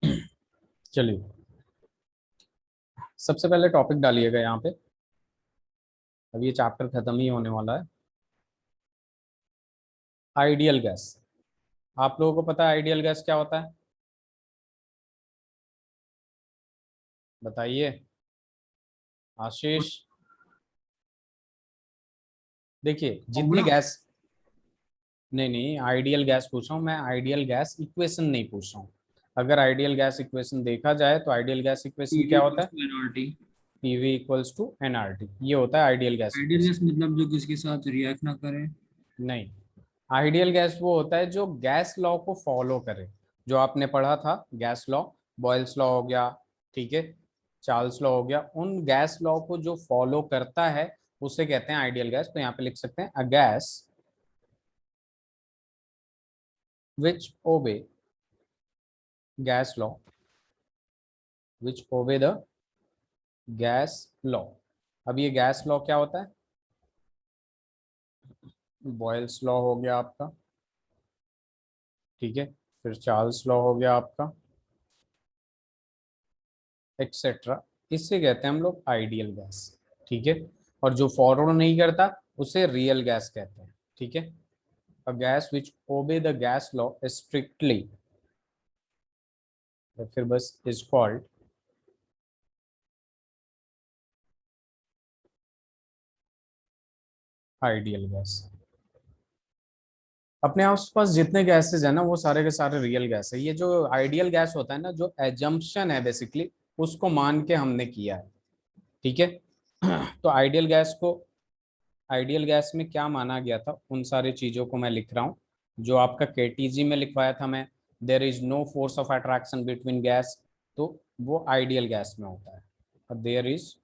चलिए, सबसे पहले टॉपिक डालिएगा यहाँ पे। अब ये चैप्टर खत्म ही होने वाला है। Ideal gas. आप लोगों को पता है आइडियल गैस क्या होता है? बताइए, आशीष। देखिए, जितनी फॉर्मूला। गैस, नहीं नहीं, आइडियल गैस पूछ रहा हूँ मैं, आइडियल गैस इक्वेशन नहीं पूछ रहा हूँ। अगर आइडियल गैस इक्वेशन देखा जाए तो आइडियल गैस इक्वेशन पीवी क्या होता इक्वल्स है? To NRT. PV equals to NRT, ये होता है ideal gas ideal equation. Gas मतलब जो किसके साथ रिएक्ट ना करे। नहीं, आइडियल गैस वो होता है जो गैस लॉ को फॉलो करे। जो आपने पढ़ा था गैस लॉ, बॉयल्स लॉ हो गया, ठीक है, चार्ल्स लॉ हो गया, उन गैस लॉ को जो फॉलो करता है उसे कहते हैं आइडियल गैस। तो यहाँ पे लिख सकते हैं अ गैस विच ओबे gas law, which obey the gas law. अब ये गैस लॉ क्या होता है? बॉयल्स लॉ हो गया आपका, ठीक है, फिर चार्ल्स लॉ हो गया आपका, एक्सेट्रा। इससे कहते हैं हम लोग आइडियल गैस, ठीक है। और जो फॉरवर्ड नहीं करता उसे रियल गैस कहते हैं, ठीक है। A gas which obey the gas law strictly, या फिर बस इज कॉल्ड आइडियल गैस। अपने आसपास जितने गैसेज है ना वो सारे के सारे रियल गैस है। ये जो आइडियल गैस होता है ना, जो एजम्पशन है बेसिकली, उसको मान के हमने किया है, ठीक है। तो आइडियल गैस को, आइडियल गैस में क्या माना गया था उन सारी चीजों को मैं लिख रहा हूँ। जो आपका केटीजी में लिखवाया था मैं, there is no force of attraction between gas, तो वो आइडियल गैस में होता है। और देर इज,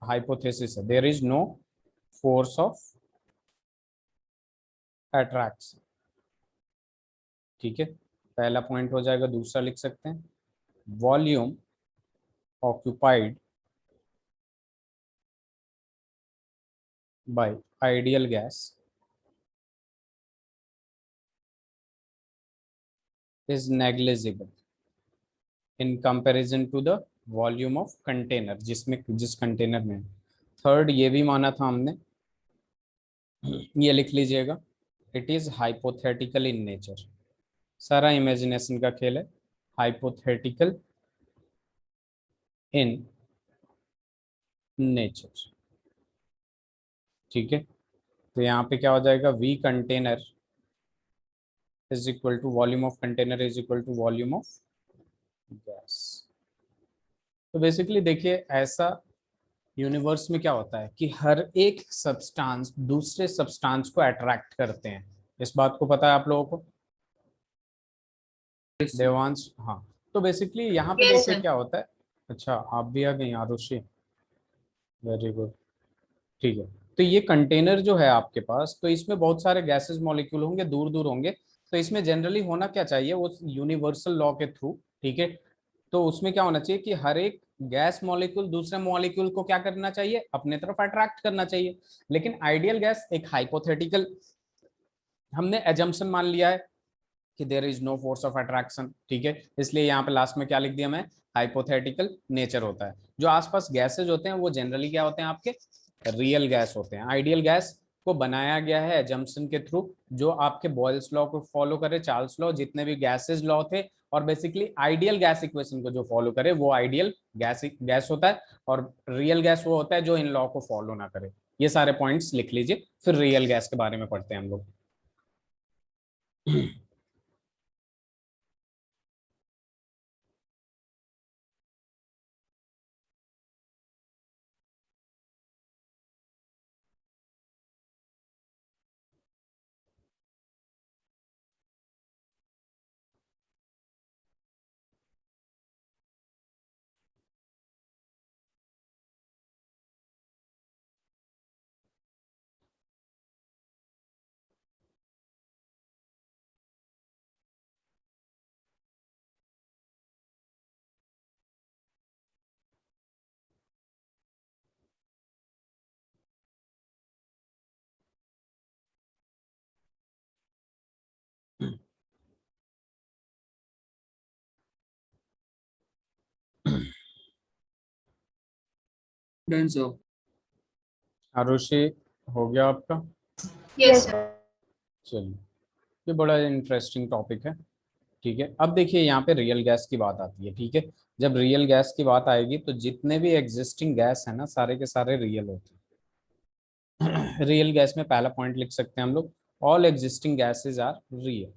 हाइपोथेसिस है, there is no force of attraction, ठीक है। पहला पॉइंट हो जाएगा। दूसरा लिख सकते हैं, volume occupied by ideal gas is negligible in comparison to the volume of container, जिसमें जिस कंटेनर में। थर्ड ये भी माना था हमने, ये लिख लीजिएगा, it is hypothetical in nature. सारा इमेजिनेशन का खेल है। हाइपोथेटिकल इन नेचर, ठीक है। तो यहाँ पे क्या हो जाएगा, V container is equal to volume of container is equal to volume of gas. तो बेसिकली देखिए, ऐसा यूनिवर्स में क्या होता है कि हर एक सब्सटेंस दूसरे सब्सटेंस को अट्रैक्ट करते हैं। इस बात को पता है आप लोगों को? Yes sir. देवांश, हाँ। तो बेसिकली यहाँ पे यस देखिए सर। क्या होता है। अच्छा, आप भी आ गई आरुषि, वेरी गुड, ठीक है। तो ये कंटेनर जो है आपके पास, तो इसमें बहुत सारे गैसेस मॉलिक्यूल होंगे, दूर दूर होंगे। तो इसमें जनरली होना क्या चाहिए, वो यूनिवर्सल लॉ के थ्रू, ठीक है। तो उसमें क्या होना चाहिए कि हर एक गैस मॉलिक्यूल दूसरे मॉलिक्यूल को क्या करना चाहिए, अपने तरफ अट्रैक्ट करना चाहिए। लेकिन आइडियल गैस एक हाइपोथेटिकल, हमने एजम्पशन मान लिया है कि there is no force of attraction, ठीक है। इसलिए यहाँ पे लास्ट में क्या लिख दिया मैं, हाइपोथेटिकल नेचर होता है। जो आसपास गैसेज होते हैं वो जनरली क्या होते हैं आपके, रियल गैस होते हैं। आइडियल गैस को बनाया गया है एजम्पशन के थ्रू, जो आपके बॉयल्स लॉ को फॉलो करे, चार्ल्स लॉ, जितने भी गैसेज लॉ थे। और बेसिकली आइडियल गैस इक्वेशन को जो फॉलो करे वो आइडियल गैस गैस होता है। और रियल गैस वो होता है जो इन लॉ को फॉलो ना करे। ये सारे पॉइंट्स लिख लीजिए, फिर रियल गैस के बारे में पढ़ते हैं हम लोग। Done sir. आरुषि, हो गया आपका? Yes sir. चलिए, ये बड़ा इंटरेस्टिंग टॉपिक है। ठीक है, अब देखिए यहाँ पे रियल गैस की बात आती है। ठीक है, जब रियल गैस की बात आएगी तो जितने भी एग्जिस्टिंग गैस है ना, सारे के सारे रियल होते हैं। रियल गैस में पहला पॉइंट लिख सकते हैं हम लोग, all existing gases are real.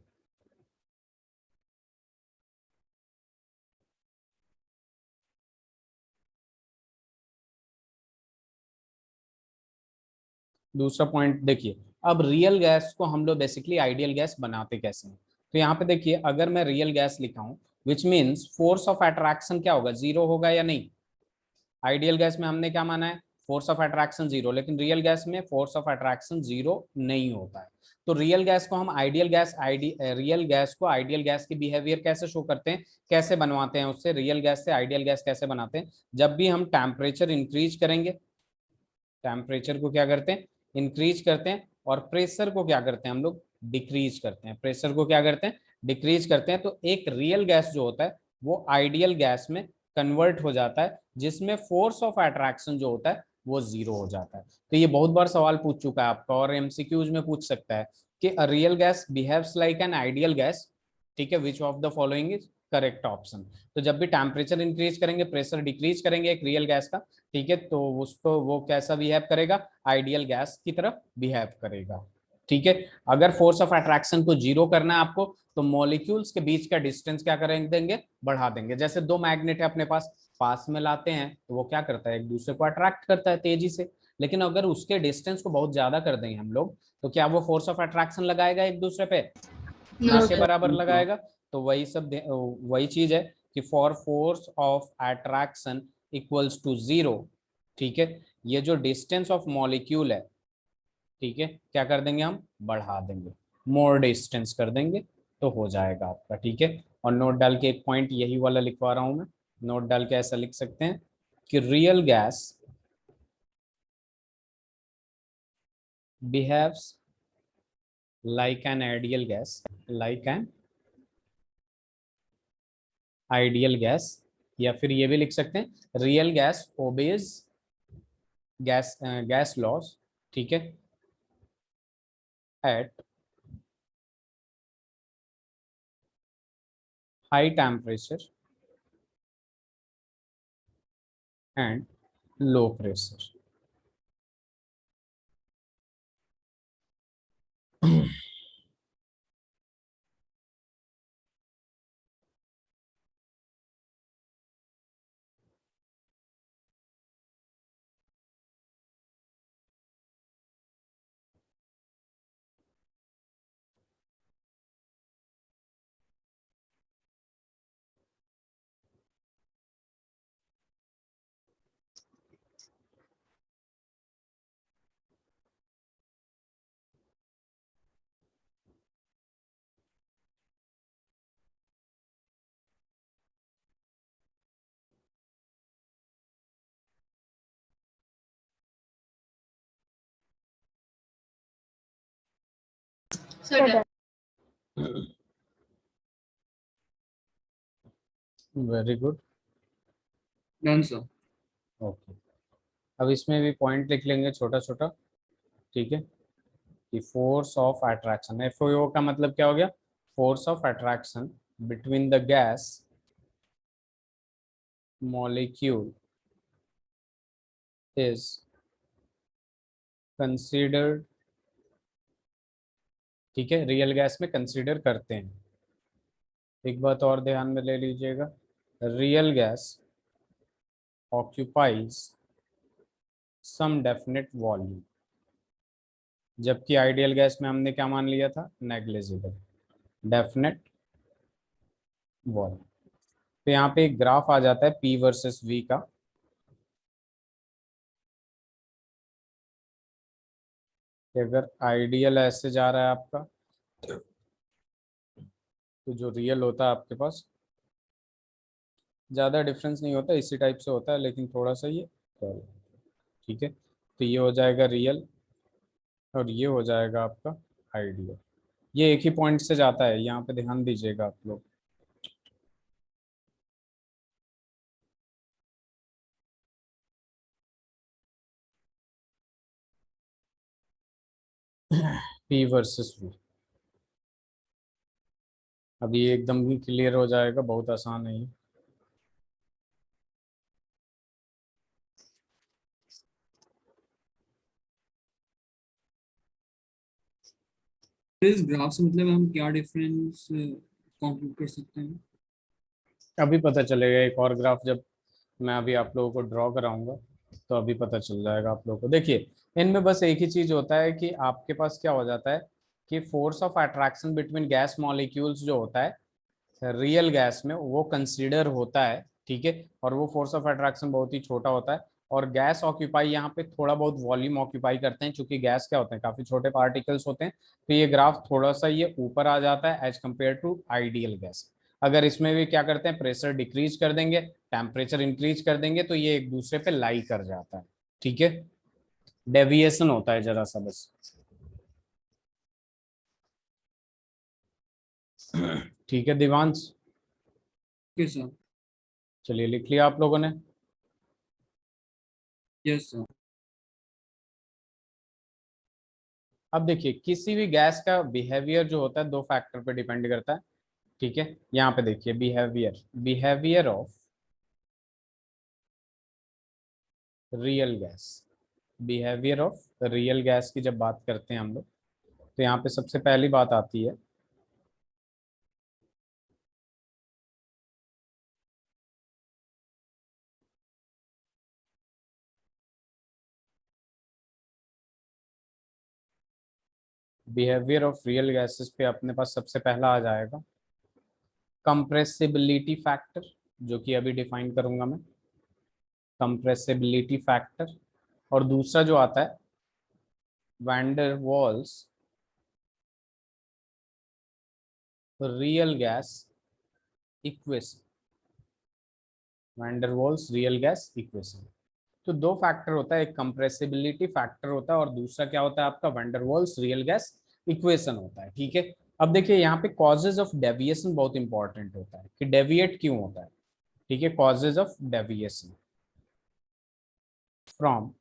दूसरा पॉइंट देखिए, अब रियल गैस को हम लोग बेसिकली आइडियल गैस बनाते कैसे हैं। तो यहाँ पे देखिए, अगर मैं रियल गैस लिखा हूं, which means force of attraction क्या होगा, जीरो होगा या नहीं। आइडियल गैस में हमने क्या माना है, फोर्स ऑफ अट्रैक्शन जीरो, लेकिन रियल गैस में फोर्स ऑफ अट्रैक्शन जीरो नहीं होता है। तो रियल गैस को हम रियल गैस को आइडियल गैस की बिहेवियर कैसे शो करते हैं, कैसे बनवाते हैं उससे, रियल गैस से आइडियल गैस कैसे बनाते हैं। जब भी हम टेम्परेचर इंक्रीज करेंगे, टेम्परेचर को क्या करते हैं, इंक्रीज करते हैं, और प्रेशर को क्या करते हैं हम लोग, डिक्रीज करते हैं। प्रेशर को क्या करते हैं, डिक्रीज करते हैं। तो एक रियल गैस जो होता है वो आइडियल गैस में कन्वर्ट हो जाता है, जिसमें फोर्स ऑफ अट्रैक्शन जो होता है वो जीरो हो जाता है। तो ये बहुत बार सवाल पूछ चुका है आपका, और एमसीक्यूज में पूछ सकता है कि a real gas behaves like an ideal gas, ठीक है, which of the following is correct option. तो जब भी टेम्परेचर इंक्रीज करेंगे, प्रेशर डिक्रीज करेंगे एक रियल गैस का, ठीक है, तो उसको वो कैसा बिहेव करेगा, आइडियल गैस की तरह बिहेव करेगा। ठीक है, अगर फोर्स ऑफ अट्रैक्शन को जीरो करना है आपको, तो मॉलिक्यूल्स के बीच का डिस्टेंस क्या करेंगे, देंगे, बढ़ा देंगे। जैसे दो मैग्नेट है अपने पास में लाते हैं, तो वो क्या करता है, एक दूसरे को अट्रैक्ट करता है तेजी से। लेकिन अगर उसके डिस्टेंस को बहुत ज्यादा कर देंगे हम लोग, तो क्या वो फोर्स ऑफ अट्रैक्शन लगाएगा एक दूसरे पे, नो ना के सर। बराबर लगाएगा। तो वही सब वही चीज है कि for force of attraction equals to zero, ठीक है, ये जो डिस्टेंस ऑफ मॉलिक्यूल है, ठीक है, क्या कर देंगे हम, बढ़ा देंगे, मोर डिस्टेंस कर देंगे, तो हो जाएगा आपका। ठीक है, और नोट डाल के एक पॉइंट यही वाला लिखवा रहा हूं मैं, नोट डाल के ऐसा लिख सकते हैं कि real gas behaves like an ideal gas, like an ideal gas, या फिर ये भी लिख सकते हैं real gas obeys gas laws, ठीक है, at high temperature and low pressure. Sir very good, done sir. Okay. अब इसमें भी पॉइंट लिख लेंगे छोटा छोटा, ठीक है, कि फोर्स ऑफ अट्रैक्शन, एफओ का मतलब क्या हो गया, force of attraction between the gas molecule is considered, ठीक है, रियल गैस में कंसीडर करते हैं। एक बात और ध्यान में ले लीजिएगा, real gas occupies some definite volume, जबकि आइडियल गैस में हमने क्या मान लिया था, नेग्लिजिबल डेफिनेट वॉल्यूम। तो यहाँ पे एक ग्राफ आ जाता है पी वर्सेस वी का, कि अगर आइडियल ऐसे जा रहा है आपका, तो जो रियल होता है आपके पास, ज़्यादा डिफरेंस नहीं होता, इसी टाइप से होता है, लेकिन थोड़ा सा ये, ठीक है, तो ये हो जाएगा रियल, और ये हो जाएगा आपका आइडियल। ये एक ही पॉइंट से जाता है, यहाँ पे ध्यान दीजिएगा आप लोग। P versus V। अब ये एकदम ही क्लियर हो जाएगा, बहुत आसान है ये। इस ग्राफ से मतलब हम क्या डिफरेंस कंक्लूड कर सकते हैं? अभी पता चलेगा, एक और ग्राफ जब मैं अभी आप लोगों को ड्रॉ कराऊंगा तो अभी पता चल जाएगा आप लोगों को। देखिए, इनमें बस एक ही चीज होता है कि आपके पास क्या हो जाता है कि force of attraction between gas molecules जो होता है रियल गैस में वो कंसीडर होता है, ठीक है। और वो फोर्स ऑफ अट्रैक्शन बहुत ही छोटा होता है, और गैस ऑक्यूपाई यहाँ पे थोड़ा बहुत वॉल्यूम ऑक्यूपाई करते हैं, क्योंकि गैस क्या होते हैं, काफी छोटे पार्टिकल्स होते हैं। तो ये ग्राफ थोड़ा सा ये ऊपर आ जाता है as compare to ideal gas. अगर इसमें भी क्या करते हैं, प्रेशर डिक्रीज कर देंगे, टेम्परेचर इंक्रीज कर देंगे, तो ये एक दूसरे पे लाई कर जाता है, ठीक है। डेविएशन होता है जरा सा बस। ठीक है दिवांश, ओके सर। चलिए लिख लिया आप लोगों ने। Yes sir. अब देखिए, किसी भी गैस का बिहेवियर जो होता है दो फैक्टर पे डिपेंड करता है, ठीक है। यहाँ पे देखिए behaviour, behaviour of real gas, behaviour of real gas की जब बात करते हैं हम लोग, तो यहाँ पे सबसे पहली बात आती है बिहेवियर ऑफ रियल गैसेस पे अपने पास सबसे पहला आ जाएगा कंप्रेसिबिलिटी फैक्टर, जो कि अभी डिफाइन करूंगा मैं, कंप्रेसिबिलिटी फैक्टर। और दूसरा जो आता है wander walls real gas equation, der Waals real gas equation. तो दो फैक्टर होता है, एक कंप्रेसिबिलिटी फैक्टर होता है और दूसरा क्या होता है आपका वैंडरवाल्स रियल गैस इक्वेशन होता है, ठीक है। अब देखिए यहाँ पे कॉजेज ऑफ डेविएशन बहुत इंपॉर्टेंट होता है कि डेविएट क्यों होता है, ठीक है। Causes of deviation from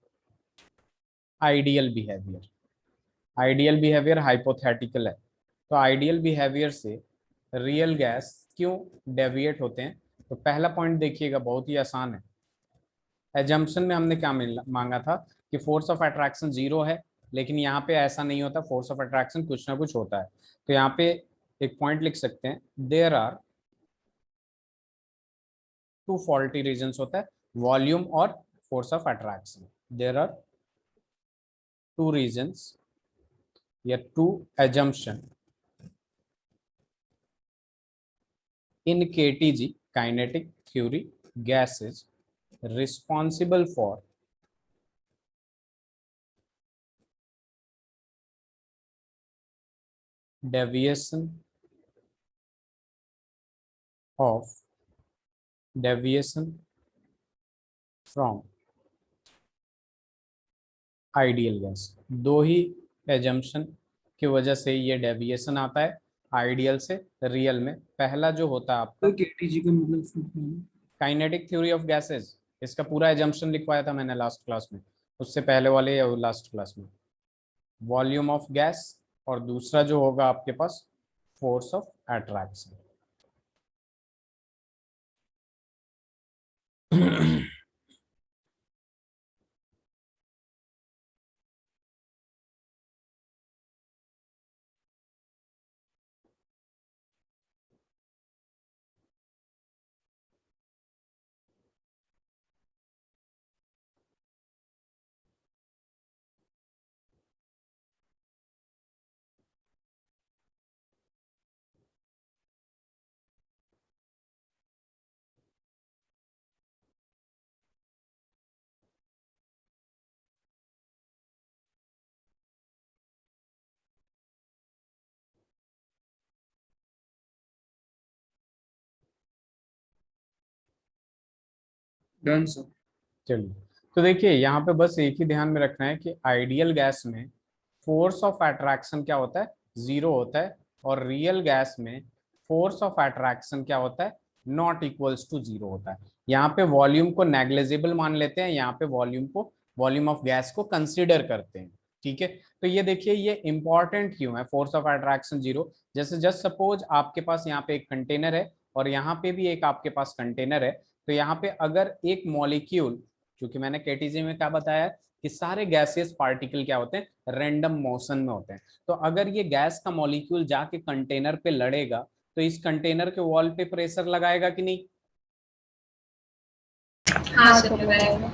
ideal behaviour, ideal behaviour hypothetical है, तो आइडियल बिहेवियर से रियल गैस क्यों डेविएट होते हैं। तो पहला पॉइंट देखिएगा, बहुत ही आसान है। एजम्पशन में हमने क्या मांगा था कि फोर्स ऑफ अट्रैक्शन जीरो है, लेकिन यहाँ पे ऐसा नहीं होता, फोर्स ऑफ अट्रैक्शन कुछ ना कुछ होता है। तो यहाँ पे एक पॉइंट लिख सकते हैं, there are two faulty reasons होता है, वॉल्यूम और force of attraction. There are two reasons या two assumption in KTG kinetic theory gases responsible for deviation of deviation from ideal gas. दो ही एजम्पशन की वजह से ये डेविएशन आता है आइडियल से रियल में। पहला जो होता है आपका तो केटीजी का मतलब full form? Kinetic theory of gases, इसका पूरा एजम्पशन लिखवाया था मैंने लास्ट क्लास में, उससे पहले वाले या लास्ट क्लास में। वॉल्यूम ऑफ गैस, और दूसरा जो होगा आपके पास force of attraction. Done sir. चलिए, तो देखिए यहाँ पे बस एक ही ध्यान में रखना है कि आइडियल गैस में फोर्स ऑफ अट्रैक्शन क्या होता है, जीरो होता है, और रियल गैस में फोर्स ऑफ अट्रैक्शन क्या होता है, नॉट इक्वल्स टू जीरो होता है। यहाँ पे वॉल्यूम को नेग्लिजिबल मान लेते हैं, यहाँ पे वॉल्यूम को, वॉल्यूम ऑफ गैस को कंसिडर करते हैं, ठीक है, तो ये देखिए ये इंपॉर्टेंट क्यों है, फोर्स ऑफ अट्रैक्शन जीरो। जैसे जस्ट सपोज आपके पास यहाँ पे एक कंटेनर है और यहाँ पे भी एक आपके पास कंटेनर है, तो यहाँ पे अगर एक मॉलिक्यूल, क्योंकि मैंने केटीजी में क्या बताया कि सारे गैसियस पार्टिकल क्या होते हैं, रैंडम मोशन में होते हैं। तो अगर ये गैस का मॉलिक्यूल जाके कंटेनर पे लड़ेगा तो इस कंटेनर के वॉल पे प्रेशर लगाएगा कि नहीं? हाँ सर लगाएगा।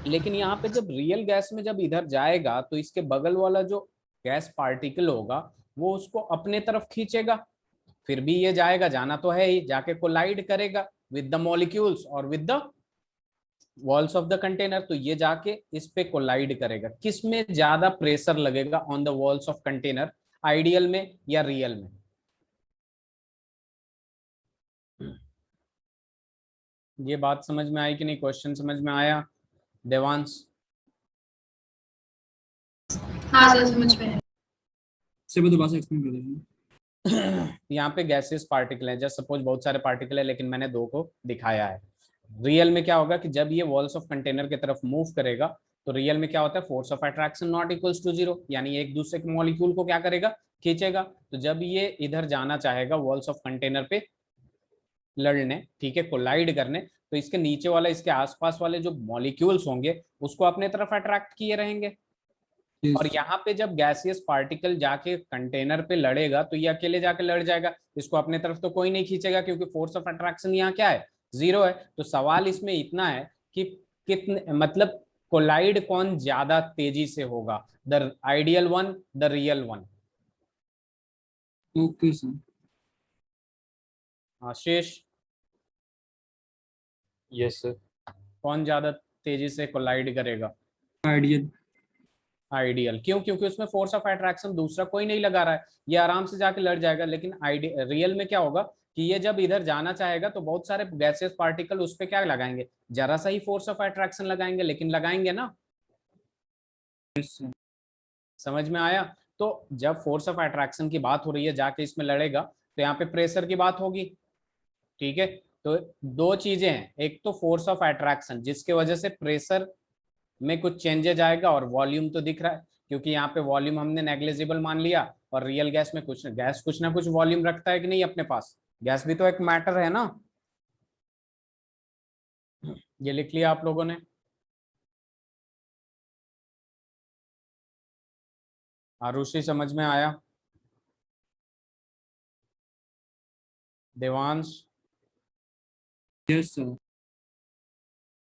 लेकिन यहाँ पे जब रियल गैस में जब इधर जाएगा तो इसके बगल वाला जो गैस पार्टिकल होगा वो उसको अपने तरफ खींचेगा, फिर भी ये जाएगा, जाना तो है ही, जाके कोलाइड करेगा विद द मॉलिक्यूल्स और with the walls of the container. तो ये जाके इस पे कोलाइड करेगा, किस में ज्यादा प्रेशर लगेगा on the walls of container, ideal में या रियल में? ये बात समझ में आई कि नहीं, क्वेश्चन समझ में आया देवांश? हाँ सर समझ में आया। से दोबारा से एक्सप्लेन कर दीजिए। यहाँ पे गैसेस पार्टिकल है, जस्ट सपोज बहुत सारे पार्टिकल है लेकिन मैंने दो को दिखाया है। रियल में क्या होगा कि जब ये वॉल्स ऑफ कंटेनर की तरफ मूव करेगा तो रियल में क्या होता है, force of attraction not equals to zero, यानी एक दूसरे के मॉलिक्यूल को क्या करेगा, खींचेगा। तो जब ये इधर जाना चाहेगा वॉल्स ऑफ कंटेनर पे लड़ने, ठीक है, कोलाइड करने, तो इसके नीचे वाला, इसके आसपास वाले जो मॉलिक्यूल्स होंगे उसको अपने तरफ अट्रैक्ट किए रहेंगे। और यहाँ पे जब गैसियस पार्टिकल जाके कंटेनर पे लड़ेगा तो ये अकेले जाके लड़ जाएगा, इसको अपने तरफ तो कोई नहीं खींचेगा क्योंकि फोर्स ऑफ अट्रैक्शन यहाँ क्या है, जीरो है। तो सवाल इसमें इतना है कि कितने, मतलब कोलाइड कौन ज्यादा तेजी से होगा, the ideal one, the real one? Okay sir. Ashish, yes sir. कौन ज्यादा तेजी से कोलाइड करेगा? आइडियल। आइडियल। क्यों? क्योंकि उसमें फोर्स ऑफ अट्रैक्शन दूसरा कोई नहीं लगा रहा है, ये आराम से जाके लड़ जाएगा। लेकिन रियल में क्या होगा कि ये जब इधर जाना चाहेगा तो बहुत सारे गैसेस पार्टिकल उस पर क्या लगाएंगे, जरा सा ही फोर्स ऑफ अट्रैक्शन लगाएंगे, लेकिन लगाएंगे ना। Yes sir. समझ में आया? तो जब फोर्स ऑफ अट्रैक्शन की बात हो रही है, जाके इसमें लड़ेगा, तो यहाँ पे प्रेशर की बात होगी, ठीक है। तो दो चीजें हैं, एक तो फोर्स ऑफ अट्रैक्शन जिसके वजह से प्रेशर में कुछ चेंजेज आएगा, और वॉल्यूम तो दिख रहा है क्योंकि यहाँ पे वॉल्यूम हमने नेग्लिजिबल मान लिया, और रियल गैस में कुछ ना कुछ वॉल्यूम रखता है कि नहीं अपने पास, गैस भी तो एक मैटर है ना। ये लिख लिया आप लोगों ने? आरुषि समझ में आया? Devansh? Yes sir.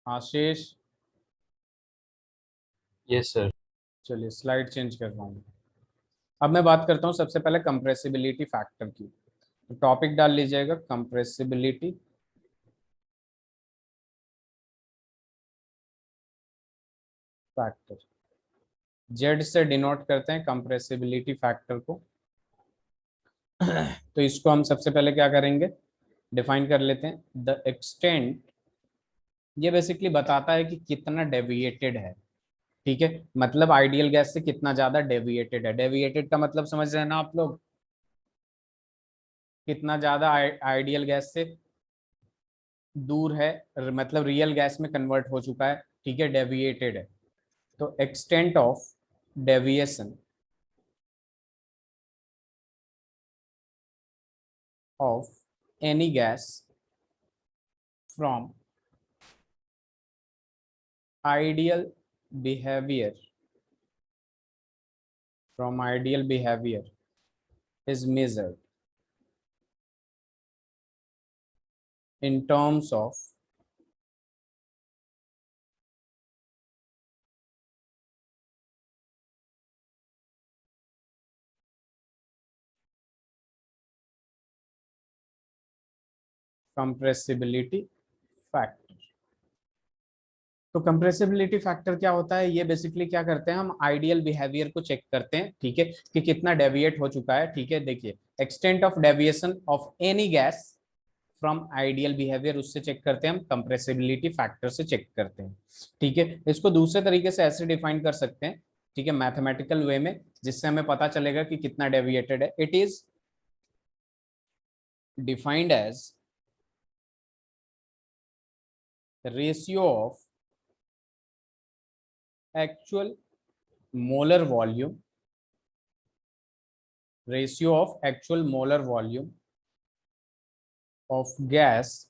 Ashish? Yes sir. चलिए स्लाइड चेंज कर रहा हूँ। अब मैं बात करता हूँ सबसे पहले कंप्रेसिबिलिटी फैक्टर की। तो टॉपिक डाल लीजिएगा कंप्रेसिबिलिटी फैक्टर। जेड से डिनोट करते हैं कंप्रेसिबिलिटी फैक्टर को। तो इसको हम सबसे पहले क्या करेंगे, डिफाइन कर लेते हैं। द एक्सटेंट, ये बेसिकली बताता है कि कितना डेविएटेड है, ठीक है, मतलब आइडियल गैस से कितना ज्यादा डेविएटेड है। डेविएटेड का मतलब समझ रहे हैं ना आप लोग, कितना ज्यादा आइडियल गैस से दूर है, मतलब रियल गैस में कन्वर्ट हो चुका है, ठीक है, डेविएटेड है। तो extent of deviation of any gas from ideal behavior is measured in terms of compressibility factor। तो कंप्रेसिबिलिटी फैक्टर क्या होता है, ये बेसिकली क्या करते हैं, हम आइडियल बिहेवियर को चेक करते हैं, ठीक है, कि कितना डेविएट हो चुका है, ठीक है। देखिए extent of deviation of any gas from ideal behaviour, उससे चेक करते हैं हम, कंप्रेसिबिलिटी फैक्टर से चेक करते हैं, ठीक है। इसको दूसरे तरीके से ऐसे डिफाइन कर सकते हैं, ठीक है, मैथमेटिकल वे में, जिससे हमें पता चलेगा कि कितना डेविएटेड है। It is defined as ratio of actual molar volume, ratio of actual molar volume of gas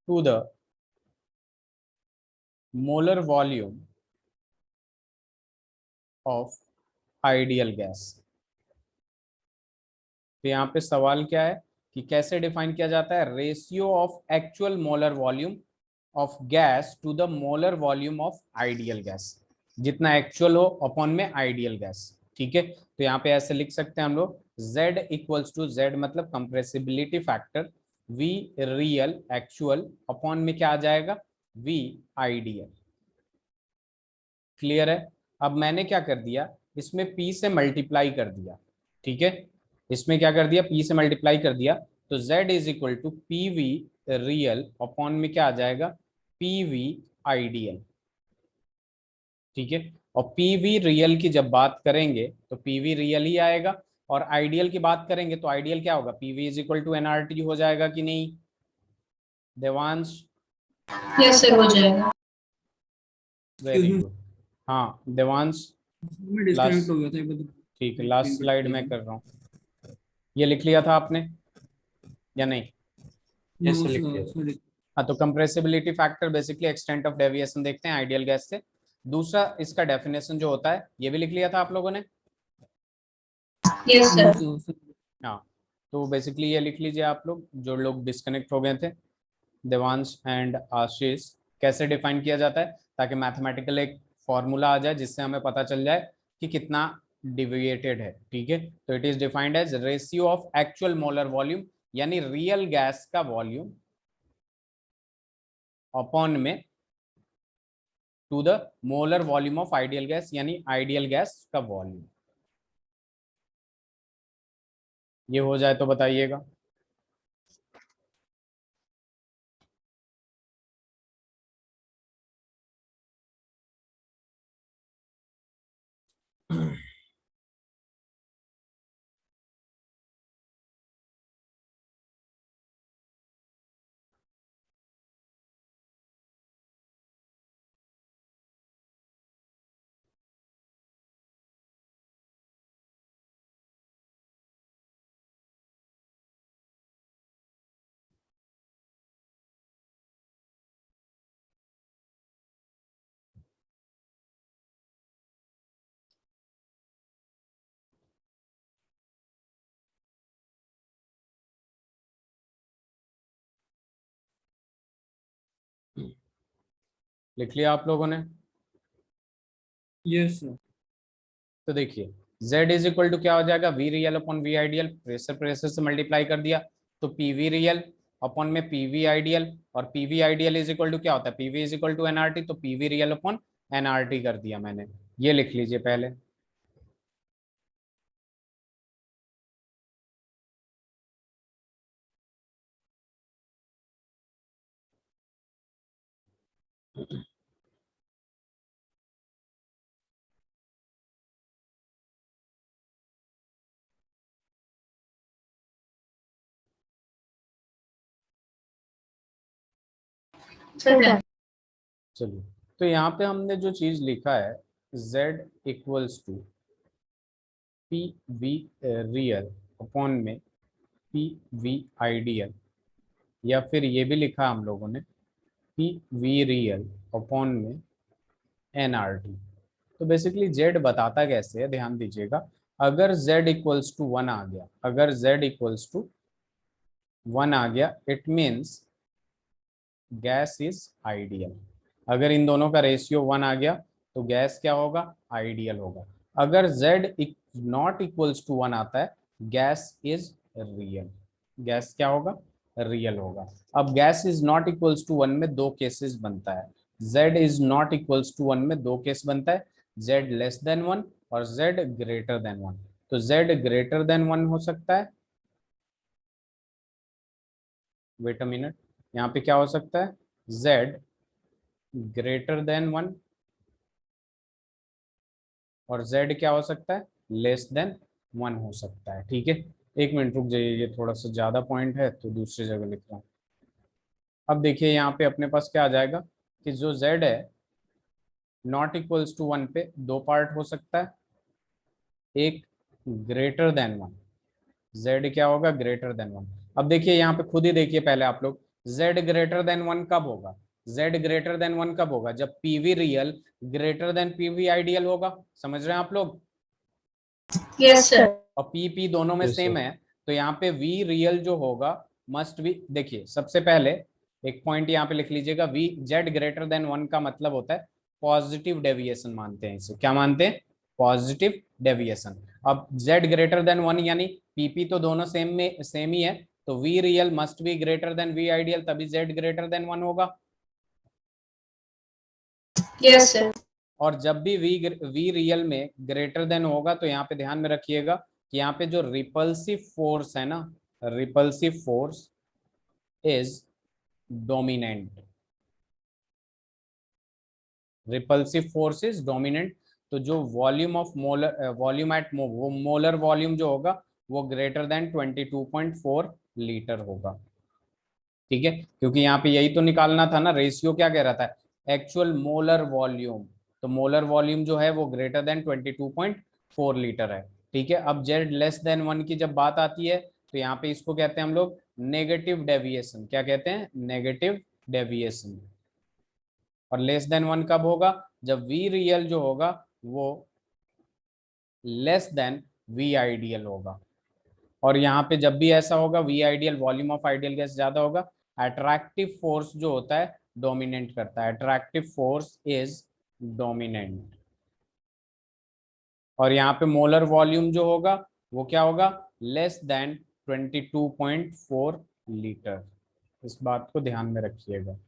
to the molar volume of ideal gas। तो यहाँ पे सवाल क्या है कि कैसे डिफाइन किया जाता है, ratio of actual molar volume of gas to the molar volume of ideal gas, जितना एक्चुअल हो अपॉन में आइडियल गैस। ठीक है, तो यहाँ पे ऐसे लिख सकते हैं हम लोग, Z इक्वल्स टू Z मतलब compressibility factor V real actual upon में क्या आ जाएगा, V आइडियल। क्लियर है। अब मैंने क्या कर दिया, इसमें P से मल्टीप्लाई कर दिया। ठीक है, इसमें क्या कर दिया, P से मल्टीप्लाई कर दिया, तो Z is equal to P V real upon में क्या आ जाएगा, पी वी आइडियल। ठीक है, और पी वी रियल की जब बात करेंगे तो पी वी रियल ही आएगा, और आइडियल की बात करेंगे तो आइडियल क्या होगा, P V is equal to NRT हो जाएगा कि नहीं देवांश? यस सर, हो जाएगा। Very good. हाँ देवांश, मैं डिस्कनेक्ट हो गया था एक बार। ठीक है, लास्ट स्लाइड में कर रहा हूँ। ये लिख लिया था आपने या नहीं? ऐसे लिख लिया। सॉरी। हाँ, तो compressibility factor basically extent of deviation देखते हैं आइडियल गैस से। दूसरा इसका डेफिनेशन जो होता है ये भी लिख लिया था आप लोगों ने? Yes sir. हाँ, तो बेसिकली ये लिख लीजिए आप लोग जो लोग डिस्कनेक्ट हो गए थे, देवांश एंड आशीष। कैसे डिफाइन किया जाता है, ताकि मैथमेटिकल एक फॉर्मूला आ जाए जिससे हमें पता चल जाए कि कितना डिविएटेड है। ठीक है, तो it is defined as ratio of actual molar volume, यानी रियल गैस का वॉल्यूम अपॉन में to the molar volume of ideal gas, यानी आइडियल गैस का वॉल्यूम। ये हो जाए तो बताइएगा। लिख लिया आप लोगों ने? Yes sir. तो देखिए Z इज इक्वल टू क्या हो जाएगा, V real upon V ideal, pressure pressure से मल्टीप्लाई कर दिया तो पी वी रियल अपॉन में पी वी आइडियल, और P V ideal is equal to क्या होता है, P V is equal to nRT, तो P V real upon nRT कर दिया मैंने। ये लिख लीजिए पहले। सर चलिए, तो यहाँ पे हमने जो चीज लिखा है Z equals to P V real upon में पी वी आइडियल, या फिर ये भी लिखा हम लोगों ने पी वी रियल अपॉन में एनआरटी। तो बेसिकली Z बताता कैसे है, ध्यान दीजिएगा। अगर Z इक्वल्स टू 1 आ गया, अगर Z इक्वल्स टू 1 आ गया, it means gas is ideal. अगर इन दोनों का रेशियो 1 आ गया तो गैस क्या होगा, आइडियल होगा। अगर Z नॉट इक्वल्स टू 1 आता है, गैस इज रियल। गैस क्या होगा, रियल होगा। अब gas is not equals to 1 में दो केसेस बनता है। Z is not equals to 1 में दो केस बनता है, Z लेस देन 1 और Z ग्रेटर देन 1। तो Z ग्रेटर देन 1 हो सकता है, वेट अ मिनट, यहाँ पे क्या हो सकता है, Z ग्रेटर देन 1, और Z क्या हो सकता है, लेस देन 1 हो सकता है। ठीक है, एक मिनट रुक जाइए, ये थोड़ा सा ज्यादा पॉइंट है तो दूसरी जगह लिख रहा हूँ। अब देखिए यहाँ पे अपने पास क्या आ जाएगा कि जो Z है नॉट इक्वल्स टू 1 पे दो पार्ट हो सकता है, एक ग्रेटर देन 1, z क्या होगा, ग्रेटर देन 1। अब देखिए यहाँ पे खुद ही देखिए पहले आप लोग, z ग्रेटर देन 1 कब होगा, z ग्रेटर देन 1 कब होगा, जब PV real greater than PV ideal होगा। समझ रहे हैं आप लोग? Yes sir. और पी दोनों में Yes, सेम sir. है, तो यहाँ पे वी रियल जो होगा मस्ट बी, देखिए सबसे पहले एक पॉइंट यहाँ पे लिख लीजिएगा, वी जेड ग्रेटर देन 1 का मतलब होता है पॉजिटिव डेविएशन मानते हैं इसे, क्या मानते हैं, पॉजिटिव डेविएशन। अब z ग्रेटर देन 1 यानी पीपी तो दोनों सेम ही है, तो V real must be greater than V ideal, तभी z ग्रेटर देन 1 होगा। Yes sir. और जब भी वी रियल में ग्रेटर देन होगा तो यहाँ पे ध्यान में रखिएगा कि यहाँ पे जो रिपल्सिव फोर्स है ना, repulsive force is dominant, repulsive force is dominant. तो जो volume of molar volume at वो मोलर वॉल्यूम जो होगा वो ग्रेटर देन 22.4 लीटर होगा। ठीक है, क्योंकि यहाँ पे यही तो निकालना था ना, रेशियो क्या कह रहा था, एक्चुअल मोलर वॉल्यूम, तो मोलर वॉल्यूम जो है वो ग्रेटर देन 22.4 लीटर है। ठीक है, अब जेड लेस देन 1 की जब बात आती है तो यहाँ पे इसको कहते हैं हम लोग नेगेटिव डेविएशन, क्या कहते हैं, नेगेटिव डेविएशन। और लेस देन 1 कब होगा, जब वी रियल जो होगा वो लेस देन वी आइडियल होगा। और यहाँ पे जब भी ऐसा होगा, V ideal volume of ideal gas ज्यादा होगा, अट्रैक्टिव फोर्स जो होता है डोमिनेट करता है, अट्रैक्टिव फोर्स इज डोमिनेंट। और यहाँ पे मोलर वॉल्यूम जो होगा वो क्या होगा, लेस देन 22.4 लीटर। इस बात को ध्यान में रखिएगा।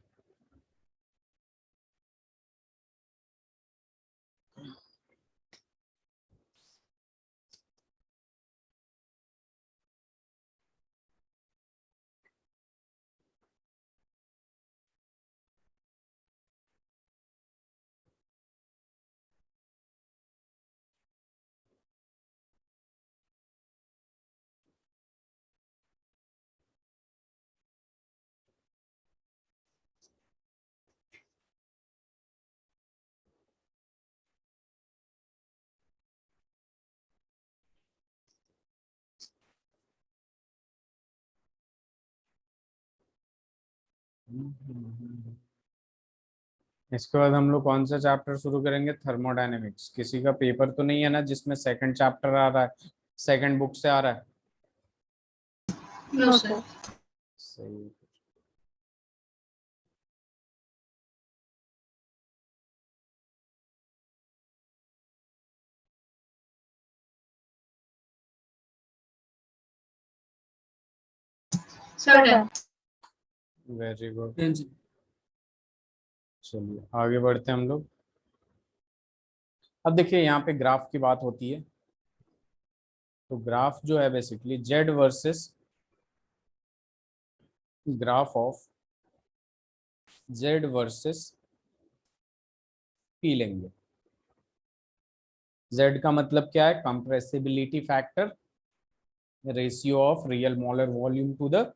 इसके बाद हम लोग कौन सा चैप्टर शुरू करेंगे, थर्मोडायनेमिक्स। किसी का पेपर तो नहीं है ना जिसमें सेकंड चैप्टर आ रहा है, सेकंड बुक से आ रहा है? No sir. सही। Sir very good. Then sir. चलिए आगे बढ़ते हैं हम लोग। अब देखिए यहाँ पे ग्राफ की बात होती है, तो ग्राफ जो है basically Z versus graph of Z versus P लेंगे। जेड का मतलब क्या है, compressibility factor, ratio of real molar volume to the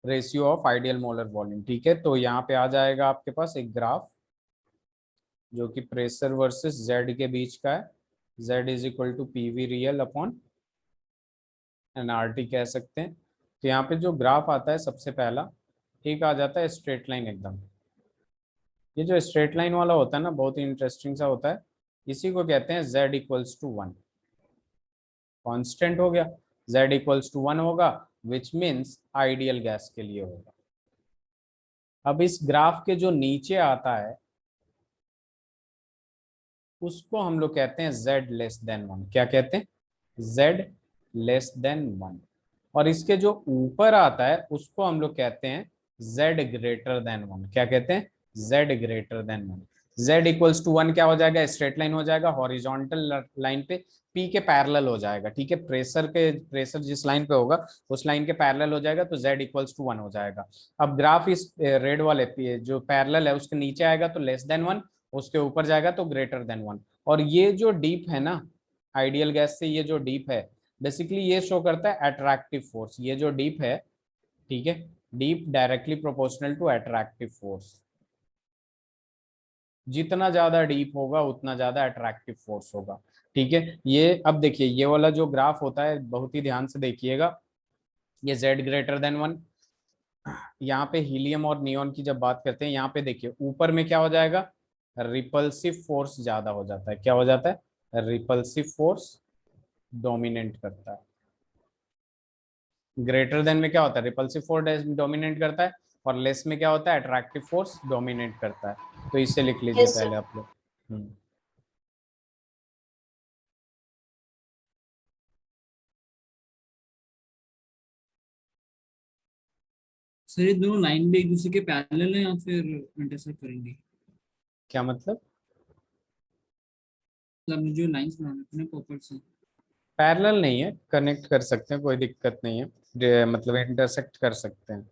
ratio of ideal molar volume. ठीक है, तो यहाँ पे आ जाएगा आपके पास एक ग्राफ जो कि प्रेशर वर्सेस जेड के बीच का है, Z is equal to P V real upon NRT कह सकते हैं। तो यहाँ पे जो ग्राफ आता है सबसे पहला एक आ जाता है स्ट्रेट लाइन एकदम। ये जो स्ट्रेट लाइन वाला होता है ना बहुत ही इंटरेस्टिंग सा होता है, इसी को कहते हैं z इक्वल्स टू 1, कांस्टेंट हो गया, z इक्वल्स टू 1 होगा, विच मीन्स आइडियल गैस के लिए होगा। अब इस ग्राफ के जो नीचे आता है उसको हम लोग कहते हैं z लेस देन 1, क्या कहते हैं, z लेस देन 1। और इसके जो ऊपर आता है उसको हम लोग कहते हैं z ग्रेटर देन 1, क्या कहते हैं, z greater than 1। z equals to 1 क्या हो जाएगा, स्ट्रेट लाइन हो जाएगा, हॉरिजॉन्टल लाइन पे p के पैरेलल हो जाएगा। ठीक है, प्रेशर जिस लाइन पे होगा उस लाइन के पैरेलल हो जाएगा, तो z इक्वल्स टू 1 हो जाएगा। अब ग्राफ इस रेड वाले जो पैरेलल है उसके नीचे आएगा तो लेस देन 1, उसके ऊपर जाएगा तो ग्रेटर देन 1। और ये जो डीप है ना आइडियल गैस से, ये जो डीप है बेसिकली ये शो करता है अट्रैक्टिव फोर्स, ये जो डीप है, ठीक है, deep directly proportional to attractive force. जितना ज्यादा डीप होगा उतना ज्यादा अट्रैक्टिव फोर्स होगा। ठीक है, ये अब देखिए ये वाला जो ग्राफ होता है बहुत ही ध्यान से देखिएगा, ये Z ग्रेटर देन 1, यहाँ पे हीलियम और नियोन की जब बात करते हैं, यहाँ पे देखिए ऊपर में क्या हो जाएगा, रिपल्सिव फोर्स ज्यादा हो जाता है। क्या हो जाता है, रिपल्सिव फोर्स डोमिनेट करता है। ग्रेटर देन में क्या होता है, रिपल्सिव फोर्स डोमिनेट करता है, और लेस में क्या होता है, अट्रैक्टिव फोर्स डोमिनेट करता है। तो इसे लिख लीजिए Yes, sir. पहले आप लोग। सर ये दोनों लाइन भी एक दूसरे के पैरेलल है या फिर इंटरसेक्ट करेंगे? क्या मतलब, मतलब जो लाइंस बनाने हैं प्रॉपर से। पैरेलल नहीं है, कनेक्ट कर सकते हैं, कोई दिक्कत नहीं है, मतलब इंटरसेक्ट कर सकते हैं।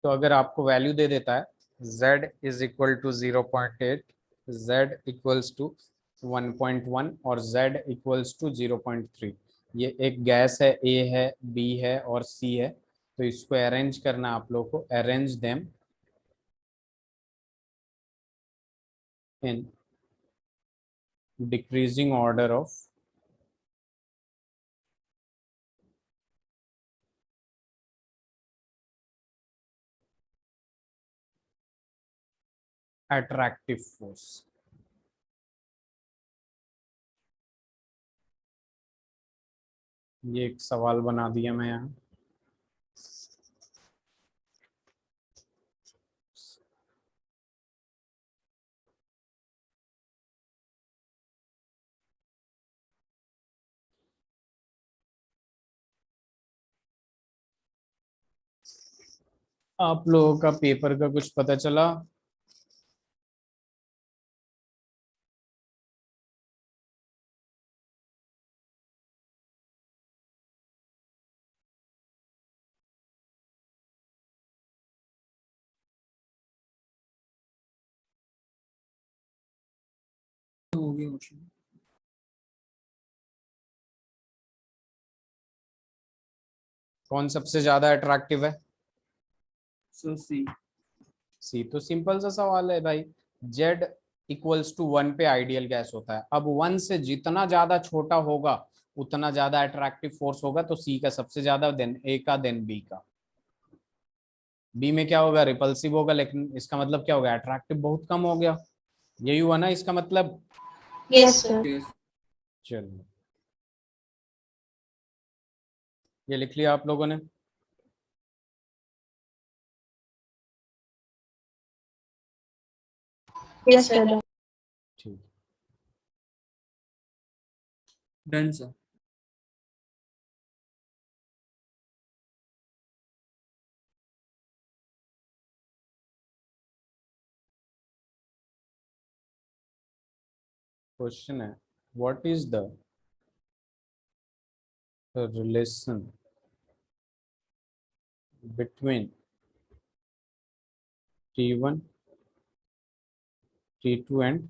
तो अगर आपको वैल्यू दे देता है z is equal to 0.8, z equals to 1.1 और z इक्वल्स टू 0.3, ये एक गैस है, A है, B है और C है। तो इसको अरेंज करना आप लोग को, arrange them in decreasing order of attractive force. ये एक सवाल बना दिया मैं यहाँ। आप लोगों का पेपर का कुछ पता चला? हो गया क्वेश्चन। कौन सबसे ज्यादा अट्रैक्टिव है? सर सी। सी। तो सिंपल सा सवाल है भाई, जेड इक्वल्स टू 1 पे आइडियल गैस होता है। अब 1 से जितना ज्यादा छोटा होगा उतना ज्यादा अट्रैक्टिव फोर्स होगा, तो सी का सबसे ज्यादा, देन ए का, देन बी का। बी में क्या होगा, रिपल्सिव होगा, लेकिन इसका मतलब क्या होगा, अट्रैक्टिव बहुत कम हो गया। यही हुआ ना इसका मतलब। Yes, sir. यस। चलिए, ये लिख लिया आप लोगों ने। Yes, sir. ठीक। Done sir. क्वेश्चन है, what is the relation between T1, T2 and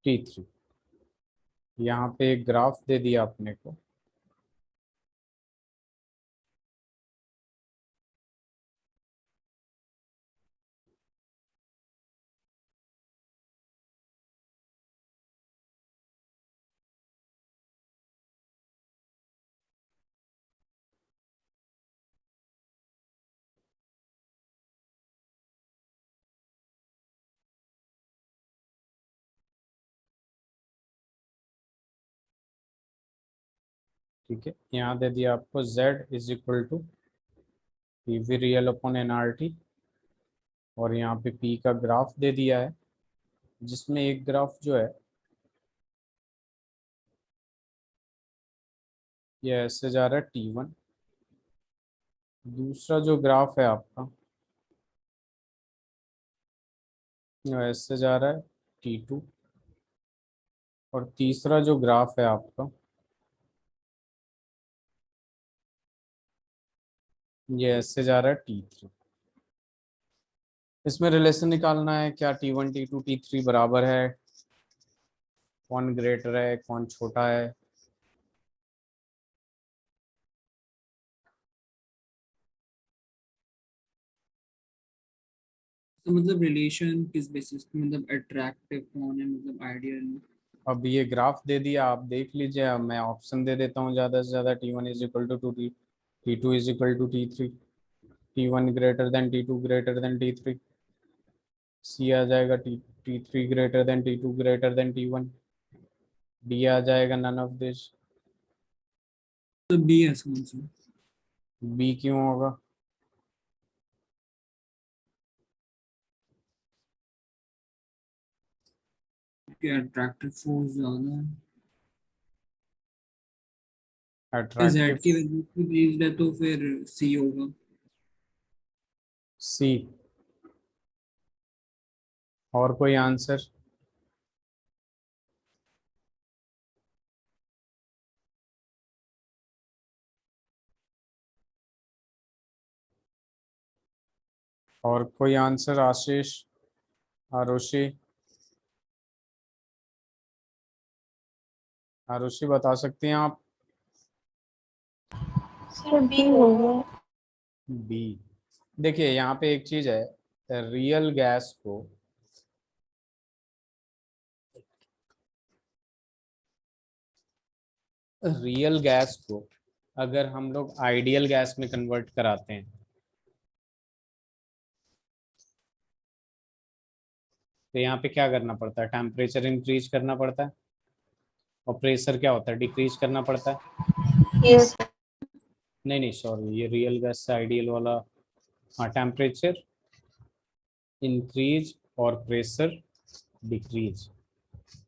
T3? यहाँ पे एक ग्राफ दे दिया अपने को, ठीक है। यहाँ दे दिया आपको Z is equal to PV real upon NRT, और यहाँ पे P का ग्राफ दे दिया है, जिसमें एक ग्राफ जो है ये ऐसे जा रहा है T1, दूसरा जो ग्राफ है आपका ये ऐसे जा रहा है T2, और तीसरा जो ग्राफ है आपका ये ऐसे जा रहा है T3। इसमें रिलेशन निकालना है, क्या T1 T2 T3 बराबर है, कौन ग्रेटर है कौन छोटा है। तो मतलब रिलेशन किस बेसिस पे, मतलब अट्रैक्टिव कौन है, मतलब आइडियल? अब ये ग्राफ दे दिया, आप देख लीजिए। अब मैं ऑप्शन दे देता हूँ ज़्यादा से ज़्यादा। T1 is equal to T, T2 is equal to T3, T1 greater than T2 greater than T3, C आ जाएगा T3 greater than T2 greater than T1, D आ जाएगा नन ऑफ दिस। तो बी है इसका आंसर। बी क्यों होगा? कि अट्रैक्टिव फोर्स ज्यादा है, अट्रैक्टिव जेड की वैल्यू भी बेस्ड है, तो फिर सी होगा। सी। और कोई आंसर? और कोई आंसर? आशीष, आरुषि, आरुषि बता सकती हैं आप? सर बी होगा। बी। देखिए यहाँ पे एक चीज है, रियल गैस को रियल गैस को अगर हम लोग आइडियल गैस में कन्वर्ट कराते हैं, तो यहाँ पे क्या करना पड़ता है? टेम्परेचर इंक्रीज करना पड़ता है, और प्रेशर क्या होता है? डिक्रीज करना पड़ता है। Yes sir. नहीं नहीं सॉरी, ये रियल गैस से आइडियल वाला। हाँ, टेम्परेचर इंक्रीज और प्रेशर डिक्रीज।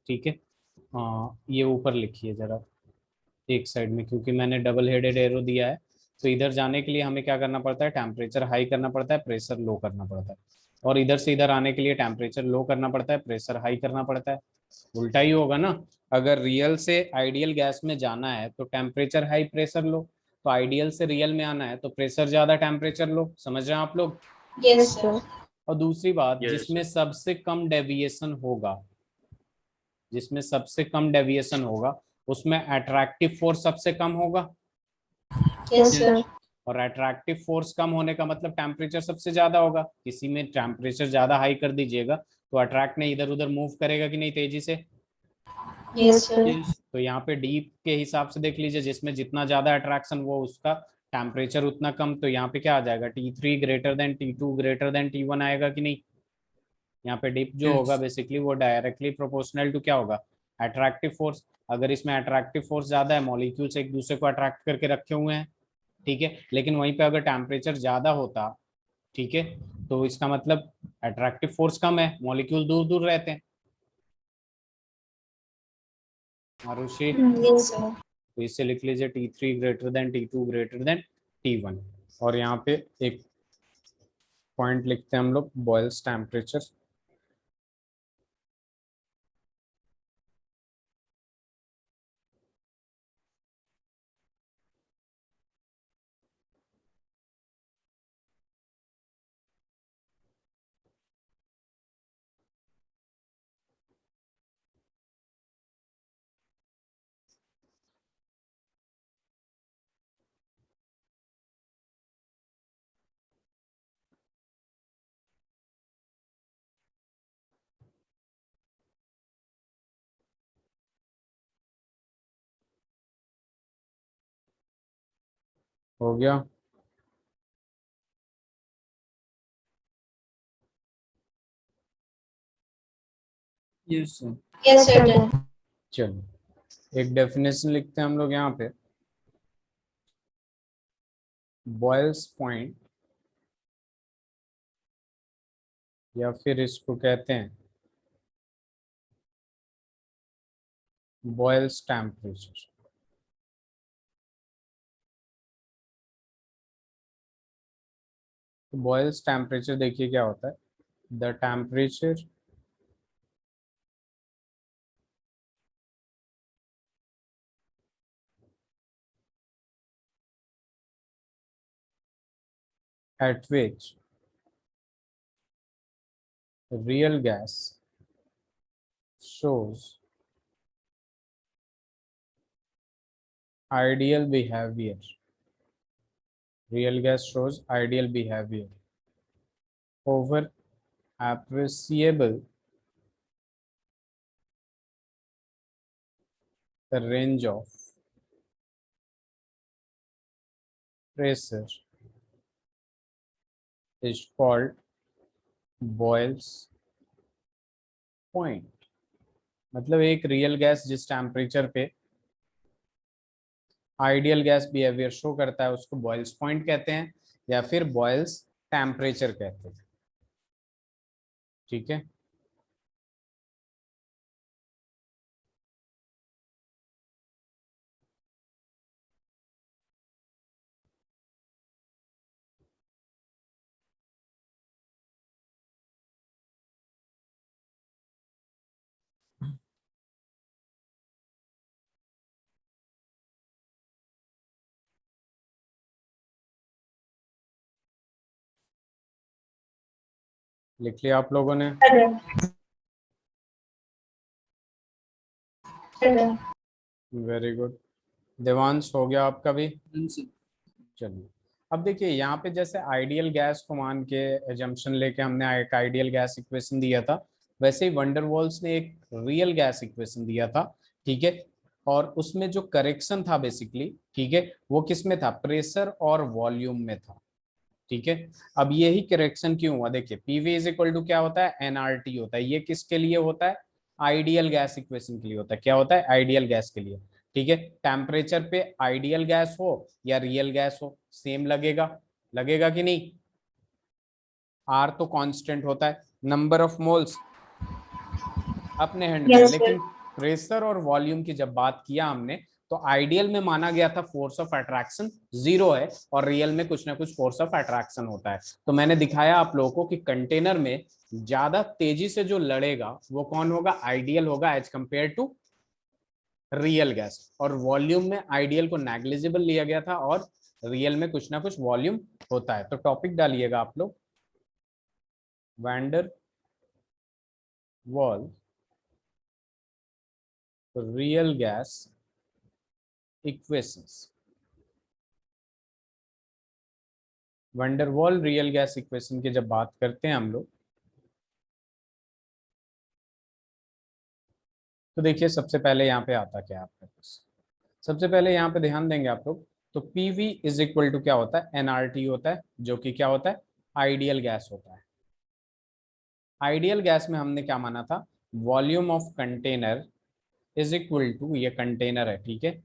ठीक है। ये ऊपर लिखिए जरा एक साइड में, क्योंकि मैंने डबल हेडेड एरो दिया है। तो इधर जाने के लिए हमें क्या करना पड़ता है? टेम्परेचर हाई करना पड़ता है, प्रेशर लो करना पड़ता है। और इधर से इधर आने के लिए टेम्परेचर लो करना पड़ता है, प्रेशर हाई करना पड़ता है। उल्टा ही होगा ना। अगर रियल से आइडियल गैस में जाना है तो टेम्परेचर हाई प्रेशर लो, तो आइडियल से रियल में आना है तो प्रेशर ज्यादा टेम्परेचर लो। समझ रहे हैं आप लोग? Yes sir. और दूसरी बात, यस जिसमें सर। सबसे कम डेविएशन होगा, जिसमें सबसे कम डेविएशन होगा उसमें अट्रैक्टिव फोर्स सबसे कम होगा। Yes sir. और अट्रैक्टिव फोर्स कम होने का मतलब टेम्परेचर सबसे ज्यादा होगा। किसी में टेम्परेचर ज्यादा हाई कर दीजिएगा तो अट्रैक्ट ने इधर उधर मूव करेगा कि नहीं तेजी से? Yes sir. यस। तो यहाँ पे डी के हिसाब से देख लीजिए, जिसमें जितना ज्यादा अट्रैक्शन वो उसका टेम्परेचर उतना कम। तो यहाँ पे क्या आ जाएगा? T3 greater than T2 greater than T1 आएगा कि नहीं? यहाँ पे डिप जो होगा यस। बेसिकली वो डायरेक्टली प्रोपोर्शनल टू क्या होगा? Attractive force. अगर इसमें अट्रैक्टिव फोर्स ज्यादा है, मॉलिक्यूल्स एक दूसरे को अट्रैक्ट करके रखे हुए हैं, ठीक है, लेकिन वहीं पे अगर टेम्परेचर ज्यादा होता, ठीक है, तो इसका मतलब अट्रैक्टिव फोर्स कम है, मॉलिक्यूल दूर दूर रहते हैं। Arushi, yes sir. तो इससे लिख लीजिए T3 greater than T2 greater than T1। और यहाँ पे एक पॉइंट लिखते हैं हम लोग, बॉयल्स टेम्परेचर। हो गया? Yes sir. Yes sir done. चलो एक डेफिनेशन लिखते हैं हम लोग यहाँ पे। बॉयल्स पॉइंट, या फिर इसको कहते हैं बॉयल्स टेम्परेचर। तो बॉयल्स टेम्परेचर देखिए क्या होता है। The temperature at which real gas shows ideal behavior. Real gas shows ideal behavior over appreciable range of pressure is called Boyle's point। मतलब एक रियल गैस जिस टेम्परेचर पे आइडियल गैस बिहेवियर शो करता है उसको बॉयल्स पॉइंट कहते हैं या फिर बॉयल्स टेम्परेचर कहते हैं। ठीक है, लिख लिया आप लोगों ने? Very good. देवांश हो गया आपका भी? चलिए, अब देखिए यहाँ पे जैसे आइडियल गैस को मान के एजम्पशन लेके हमने एक आइडियल गैस इक्वेशन दिया था, वैसे ही वंडरवॉल्स ने एक रियल गैस इक्वेशन दिया था। ठीक है, और उसमें जो करेक्शन था बेसिकली, ठीक है, वो किस में था? प्रेशर और वॉल्यूम में था। ठीक है, अब यही करेक्शन क्यों हुआ? देखिए पीवी इज इक्वल टू क्या होता है? एनआरटी होता है। ये किसके लिए होता है? आइडियल गैस इक्वेशन के लिए होता है। क्या होता है? आइडियल गैस के लिए। ठीक है, टेम्परेचर पे आइडियल गैस हो या रियल गैस हो सेम लगेगा, लगेगा कि नहीं? आर तो कांस्टेंट होता है, नंबर ऑफ मोल्स अपने हैंड में, Yes, sir. लेकिन प्रेशर और वॉल्यूम की जब बात किया हमने तो आइडियल में माना गया था फोर्स ऑफ अट्रैक्शन जीरो है और रियल में कुछ ना कुछ फोर्स ऑफ अट्रैक्शन होता है। तो मैंने दिखाया आप लोगों को कि कंटेनर में ज्यादा तेजी से जो लड़ेगा वो कौन होगा? आइडियल होगा as compare to real gas. और वॉल्यूम में आइडियल को नेग्लिजिबल लिया गया था और रियल में कुछ ना कुछ वॉल्यूम होता है। तो टॉपिक डालिएगा आप लोग, wander wall real gas equations. Van der Waals real gas equation की जब बात करते हैं हम लोग तो देखिए सबसे पहले यहाँ पे आता क्या है आपके पास? सबसे पहले यहाँ पे ध्यान देंगे आप लोग तो पीवी इज इक्वल टू क्या होता है? एनआरटी होता है, जो कि क्या होता है? आइडियल गैस होता है। आइडियल गैस में हमने क्या माना था? Volume of container is equal to, ये कंटेनर है, ठीक है,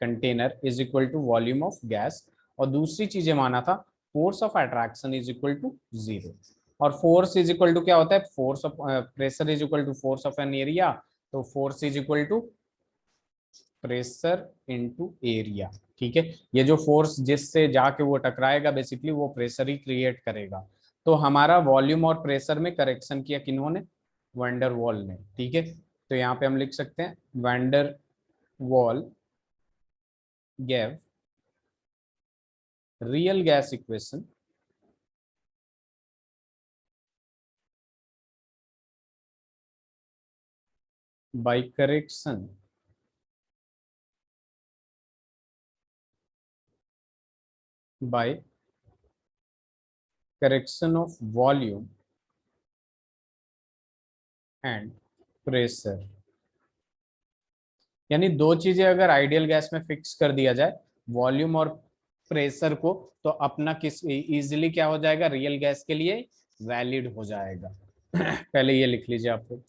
container is equal to volume of gas. और दूसरी चीजें माना था force of attraction is equal to zero. और फोर्स इज इक्वल टू क्या होता है? Force of pressure is equal to force of an area. तो force is equal to pressure into area. ठीक है, ये जो फोर्स जिससे जाके वो टकराएगा बेसिकली वो प्रेशर ही क्रिएट करेगा। तो हमारा वॉल्यूम और प्रेशर में करेक्शन किया किन्होंने? वैंडर वॉल ने। ठीक है, तो यहाँ पे हम लिख सकते हैं wander wall gave real gas equation by correction of volume and pressure। यानी दो चीजें अगर आइडियल गैस में फिक्स कर दिया जाए, वॉल्यूम और प्रेशर को, तो अपना किस इजीली क्या हो जाएगा? रियल गैस के लिए वैलिड हो जाएगा। पहले ये लिख लीजिए आप लोग।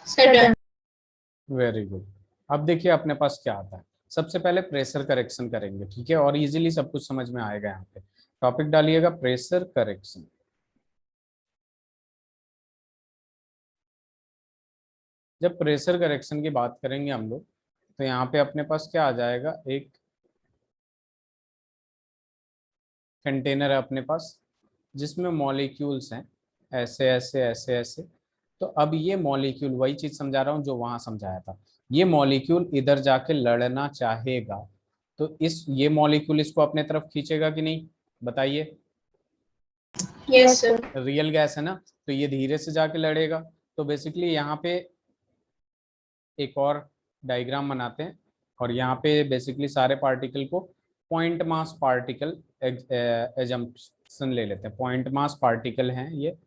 Sir, done. Very good. अब देखिए अपने पास क्या आता है। सबसे पहले प्रेशर करेक्शन करेंगे, ठीक है, और इजीली सब कुछ समझ में आएगा। यहाँ पे टॉपिक डालिएगा प्रेशर करेक्शन। जब प्रेशर करेक्शन की बात करेंगे हम लोग तो यहाँ पे अपने पास क्या आ जाएगा? एक कंटेनर है अपने पास जिसमें मॉलिक्यूल्स हैं ऐसे ऐसे ऐसे ऐसे। तो अब ये मॉलिक्यूल, वही चीज समझा रहा हूँ जो वहां समझाया था, ये मॉलिक्यूल इधर जाके लड़ना चाहेगा तो इस ये मॉलिक्यूल इसको अपने तरफ खींचेगा कि नहीं, बताइए। Yes, sir. रियल गैस है ना, तो ये धीरे से जाके लड़ेगा। तो बेसिकली यहाँ पे एक और डायग्राम बनाते हैं और यहाँ पे बेसिकली सारे पार्टिकल को पॉइंट मास पार्टिकल एजम्पशन ले लेते हैं। पॉइंट मास पार्टिकल हैं ये,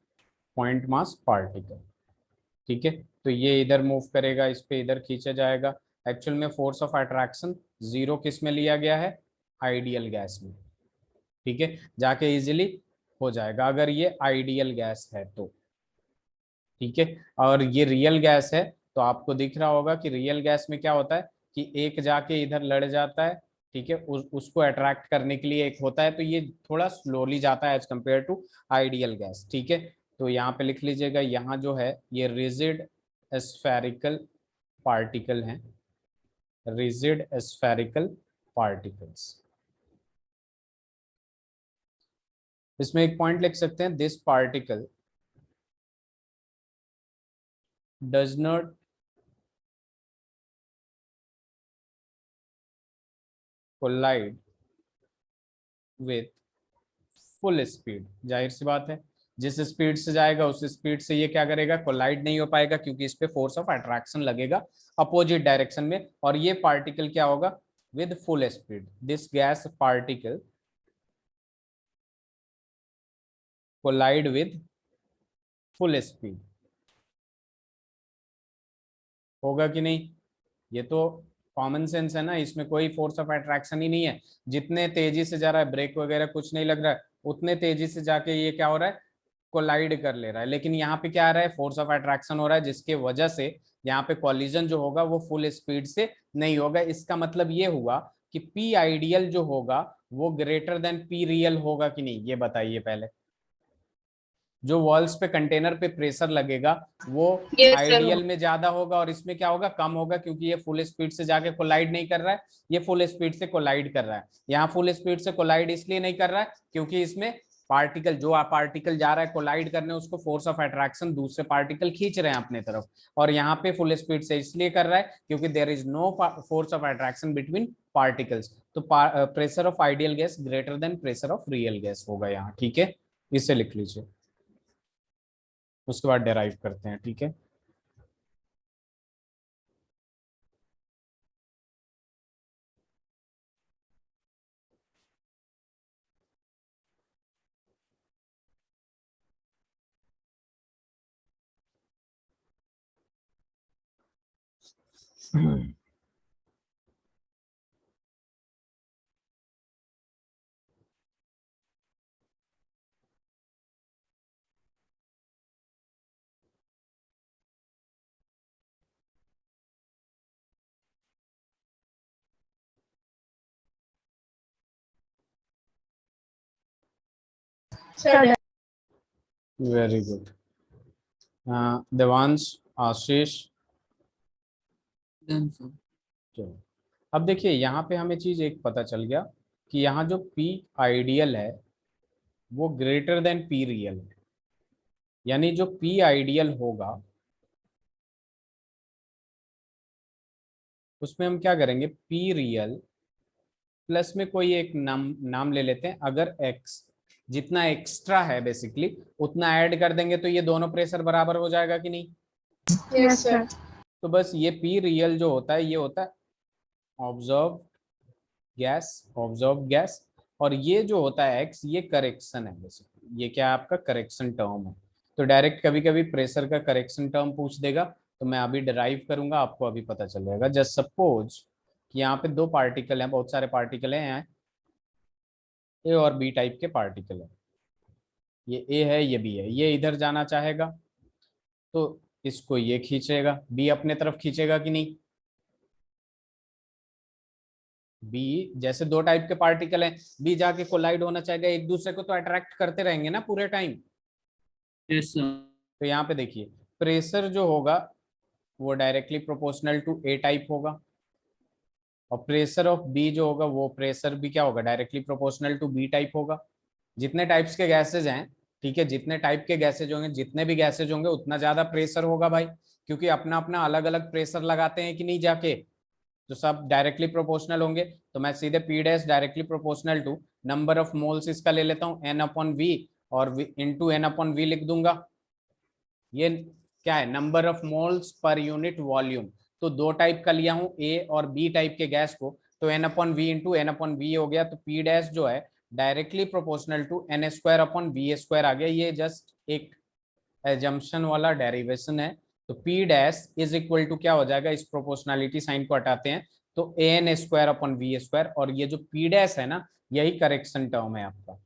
पॉइंट मास पार्टिकल, ठीक है। तो ये इधर मूव करेगा, इस पे इधर खींचा जाएगा। एक्चुअल में फोर्स ऑफ अट्रैक्शन 0 किस में लिया गया है, आइडियल गैस में, ठीक है। जाके इजीली हो जाएगा अगर ये आइडियल गैस है तो, ठीक है। और ये रियल गैस है तो आपको दिख रहा होगा कि रियल गैस में क्या होता है कि एक जाके इधर लड़ जाता है, ठीक है, उसको अट्रैक्ट करने के लिए एक होता है, तो ये थोड़ा स्लोली जाता है as compare to ideal gas, ठीक है। तो यहाँ पे लिख लीजिएगा, यहाँ जो है ये रिजिड स्फेरिकल पार्टिकल हैं, रिजिड स्फेरिकल पार्टिकल्स। इसमें एक पॉइंट लिख सकते हैं, this particle does not collide with full speed। जाहिर सी बात है, जिस स्पीड से जाएगा उस स्पीड से ये क्या करेगा, कोलाइड नहीं हो पाएगा क्योंकि इस पे फोर्स ऑफ अट्रैक्शन लगेगा अपोजिट डायरेक्शन में। और ये पार्टिकल क्या होगा, with full speed. This gas particle collide with full speed, होगा कि नहीं। ये तो कॉमन सेंस है ना, इसमें कोई फोर्स ऑफ अट्रैक्शन ही नहीं है। जितने तेजी से जा रहा है, ब्रेक वगैरह कुछ नहीं लग रहा है, उतने तेजी से जाके ये क्या हो रहा है, कोलाइड कर ले रहा है। लेकिन यहाँ पे क्या आ रहा है, फोर्स ऑफ अट्रैक्शन हो रहा है, जिसके वजह से यहाँ पे कॉलिजन जो होगा वो फुल स्पीड से नहीं होगा। इसका मतलब ये हुआ कि पी आइडियल जो होगा वो ग्रेटर देन पी रियल होगा कि नहीं, ये बताइए पहले। जो वॉल्स पे कंटेनर पे प्रेशर लगेगा वो Yes, sir. आइडियल में ज्यादा होगा और इसमें क्या होगा, कम होगा, क्योंकि ये फुल स्पीड से जाके कोलाइड नहीं कर रहा है, ये फुल स्पीड से कोलाइड कर रहा है। यहाँ फुल स्पीड से कोलाइड इसलिए नहीं कर रहा है क्योंकि इसमें पार्टिकल, जो पार्टिकल जा रहा है कोलाइड करने, उसको फोर्स ऑफ अट्रैक्शन दूसरे पार्टिकल खींच रहे हैं अपने तरफ। और यहाँ पे फुल स्पीड से इसलिए कर रहा है क्योंकि there is no force of attraction between particles. तो pressure of ideal gas greater than pressure of real gas होगा यहाँ, ठीक है। इसे लिख लीजिए, उसके बाद डेराइव करते हैं, ठीक है। Sir, very good. Devansh, Ashish, Done, sir. चलो। अब देखिए यहाँ पे हमें चीज एक पता चल गया कि यहाँ जो पी आइडियल है वो ग्रेटर देन पी रियल है। यानी जो पी आइडियल होगा उसमें हम क्या करेंगे, पी रियल प्लस में कोई एक नाम ले लेते हैं। अगर एक्स जितना एक्स्ट्रा है बेसिकली उतना ऐड कर देंगे तो ये दोनों प्रेशर बराबर हो जाएगा कि नहीं। yes, sir. तो बस ये पी रियल जो होता है ये होता है ऑब्जर्व गैस, ऑब्जर्व गैस। और ये जो होता है एक्स, ये करेक्शन है बेसिकली, ये क्या है आपका करेक्शन टर्म है। तो डायरेक्ट कभी कभी प्रेशर का करेक्शन टर्म पूछ देगा तो मैं अभी डिराइव करूंगा, आपको अभी पता चल जाएगा। जस्ट सपोज कि यहाँ पे दो पार्टिकल हैं, बहुत सारे पार्टिकल हैं यहाँ, ए और बी टाइप के पार्टिकल है। ये ए है, ये बी है, ये इधर जाना चाहेगा तो इसको ये खींचेगा, बी अपने तरफ खींचेगा कि नहीं। बी, जैसे दो टाइप के पार्टिकल हैं, बी जाके कोलाइड होना चाहेगा, एक दूसरे को तो अट्रैक्ट करते रहेंगे ना पूरे टाइम। Yes, sir. तो यहाँ पे देखिए प्रेशर जो होगा वो directly proportional to A type होगा और प्रेशर ऑफ बी जो होगा वो प्रेशर भी क्या होगा, directly proportional to B type होगा। जितने टाइप्स के गैसेज हैं, ठीक है, जितने टाइप के गैसेज होंगे, जितने भी गैसेज होंगे उतना ज्यादा प्रेशर होगा भाई, क्योंकि अपना अपना अलग अलग प्रेशर लगाते हैं कि नहीं जाके, जो सब डायरेक्टली प्रोपोर्शनल होंगे। तो मैं सीधे P dash directly proportional to number of moles इसका ले लेता हूँ एन अपॉन वी, और इंटू एन अपॉन वी लिख दूंगा। ये क्या है, number of moles per unit volume. तो दो टाइप का लिया हूं, ए और बी टाइप के गैस को, तो n upon V into N upon V हो गया। तो पी डैश जो है directly proportional to n square upon V square आ गया। ये जस्ट एक एजम्पशन वाला डेरिवेशन है। तो P dash is equal to क्या हो जाएगा, इस प्रोपोर्शनलिटी साइन को हटाते हैं तो a n square upon V square, और ये जो पी डैश है ना, यही करेक्शन टर्म है आपका।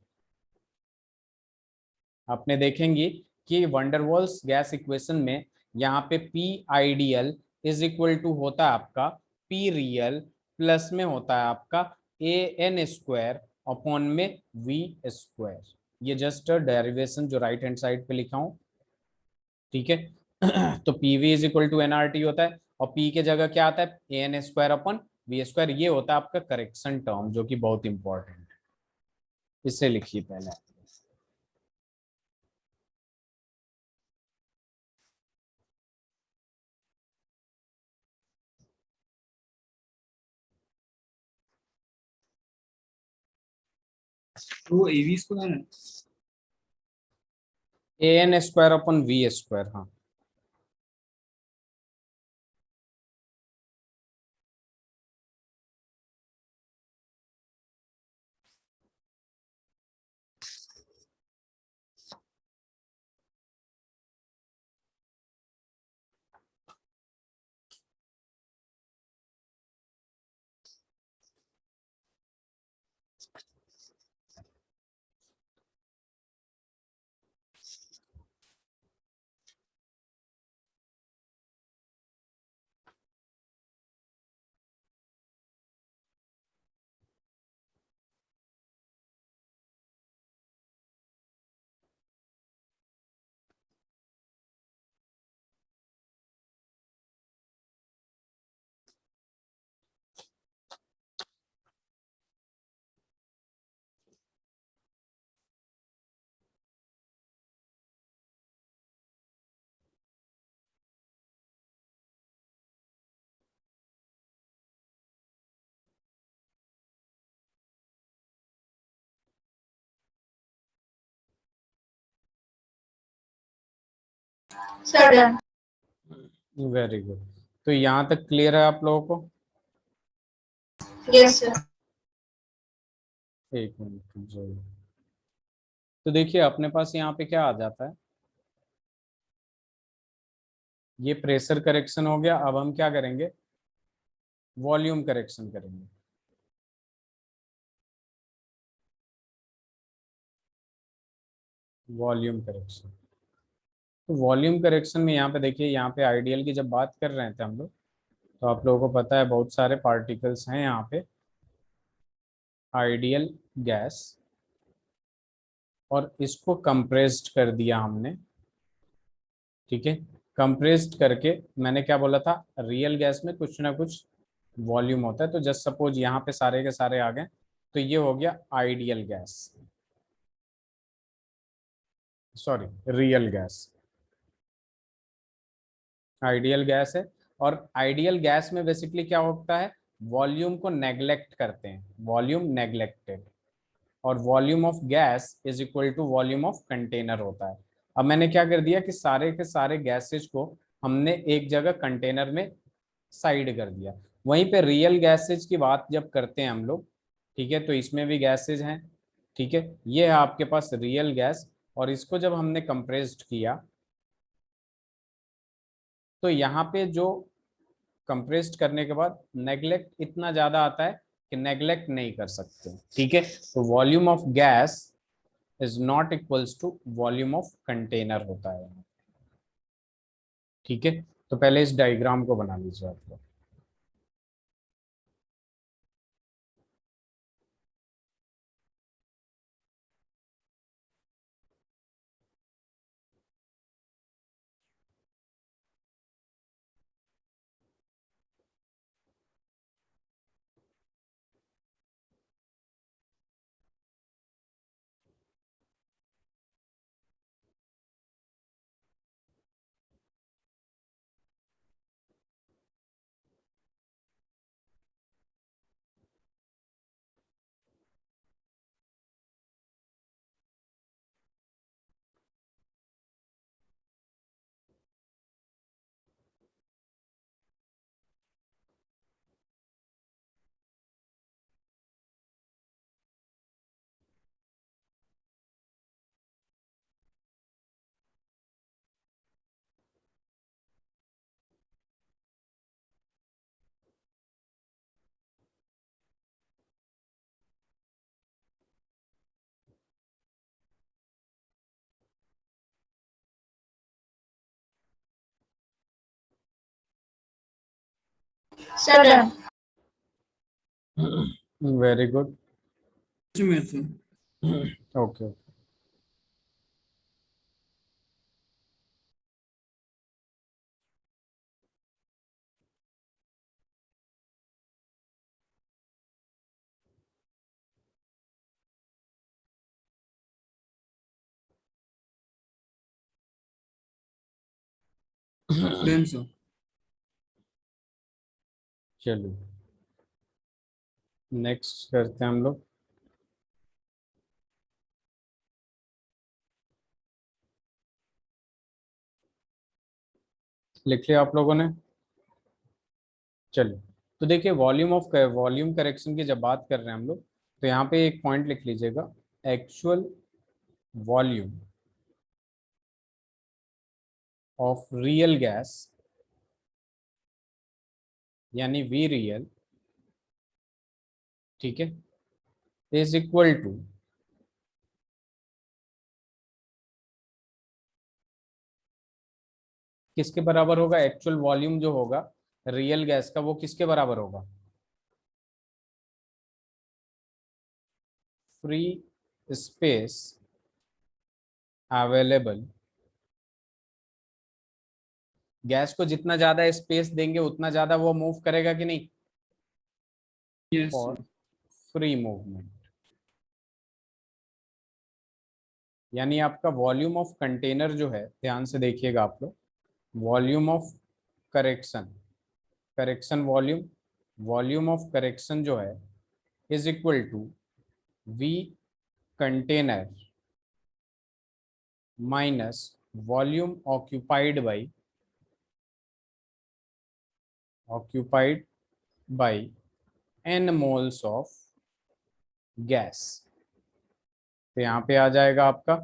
आपने देखेंगे कि वंडरवॉल्स गैस इक्वेशन में यहाँ पे P ideal is equal to होता है आपका पी रियल, प्लस में होता है आपका ए एन स्क्वायर अपॉन में वी स्क्वायर। ये जस्ट डेरिवेशन जो राइट हैंड साइड पे लिखा हूं, ठीक है। तो P V is equal to n R T होता है, और पी के जगह क्या आता है, a n square upon V square. ये होता है आपका करेक्शन टर्म, जो कि बहुत इंपॉर्टेंट है, इसे लिखिए पहले। तो वो एवी स्क्वायर है। A n square upon V square, हाँ। Sir, done. Very good. तो यहाँ तक क्लियर है आप लोगों को? Yes, sir. एक मिनट रुक। तो देखिए अपने पास यहाँ पे क्या आ जाता है, ये प्रेशर करेक्शन हो गया। अब हम क्या करेंगे, वॉल्यूम करेक्शन करेंगे। वॉल्यूम करेक्शन, तो वॉल्यूम करेक्शन में यहाँ पे देखिए, यहाँ पे आइडियल की जब बात कर रहे थे हम लोग, तो आप लोगों को पता है बहुत सारे पार्टिकल्स हैं यहाँ पे, आइडियल गैस, और इसको कंप्रेस्ड कर दिया हमने, ठीक है। कंप्रेस्ड करके मैंने क्या बोला था, रियल गैस में कुछ ना कुछ वॉल्यूम होता है। तो जस्ट सपोज यहाँ पे सारे के सारे आ गए, तो ये हो गया ideal gas, sorry real gas. Ideal gas है, और आइडियल गैस में बेसिकली क्या होता है, वॉल्यूम को नेग्लेक्ट करते हैं, वॉल्यूम नेग्लेक्टेड, और volume of gas is equal to volume of container होता है। अब मैंने क्या कर दिया कि सारे के सारे गैसेज को हमने एक जगह कंटेनर में साइड कर दिया। वहीं पे रियल गैसेज की बात जब करते हैं हम लोग, ठीक है, तो इसमें भी गैसेज हैं, ठीक है। ये है आपके पास रियल गैस, और इसको जब हमने कंप्रेस्ड किया, तो यहाँ पे जो कंप्रेस्ड करने के बाद नेग्लेक्ट इतना ज्यादा आता है कि नेग्लेक्ट नहीं कर सकते, ठीक है। तो volume of gas is not equals to volume of container होता है, ठीक है। तो पहले इस डायग्राम को बना लीजिए आप लोग। Sir, done. Very good. मेरे से ओके. Done sir. चलिए नेक्स्ट करते हैं हम लोग. लिख लिया आप लोगों ने? चलिए, तो देखिए वॉल्यूम करेक्शन की जब बात कर रहे हैं हम लोग, तो यहाँ पे एक पॉइंट लिख लीजिएगा. Actual volume of real gas, यानी वी रियल, ठीक है, इज इक्वल टू किसके बराबर होगा? एक्चुअल वॉल्यूम जो होगा रियल गैस का, वो किसके बराबर होगा? Free space available. गैस को जितना ज्यादा स्पेस देंगे उतना ज्यादा वो मूव करेगा कि नहीं? Yes for sir. Free movement. यानी आपका वॉल्यूम ऑफ कंटेनर जो है, ध्यान से देखिएगा आप लोग, volume of correction, correction volume, volume of correction जो है is equal to V container minus volume occupied by N moles of gas. तो यहाँ पे आ जाएगा आपका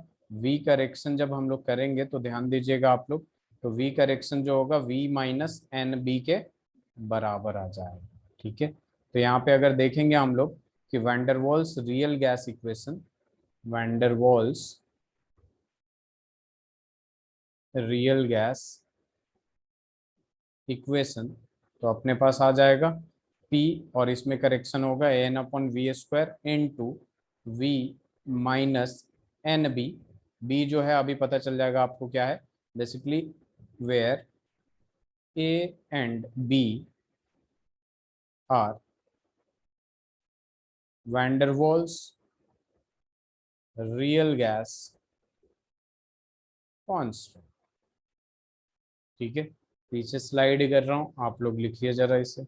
v करेक्शन. जब हम लोग करेंगे तो ध्यान दीजिएगा आप लोग, तो v करेक्शन जो होगा v माइनस एन बी के बराबर आ जाएगा. ठीक है, तो यहाँ पे अगर देखेंगे हम लोग कि der Waals real gas equation, der Waals real gas equation, तो अपने पास आ जाएगा P, और इसमें करेक्शन होगा N upon V square into V minus N B. B जो है अभी पता चल जाएगा आपको क्या है, basically where A and B are van der Waals real gas constant. ठीक है, पीछे स्लाइड कर रहा हूँ, आप लोग लिखिए जरा इसे.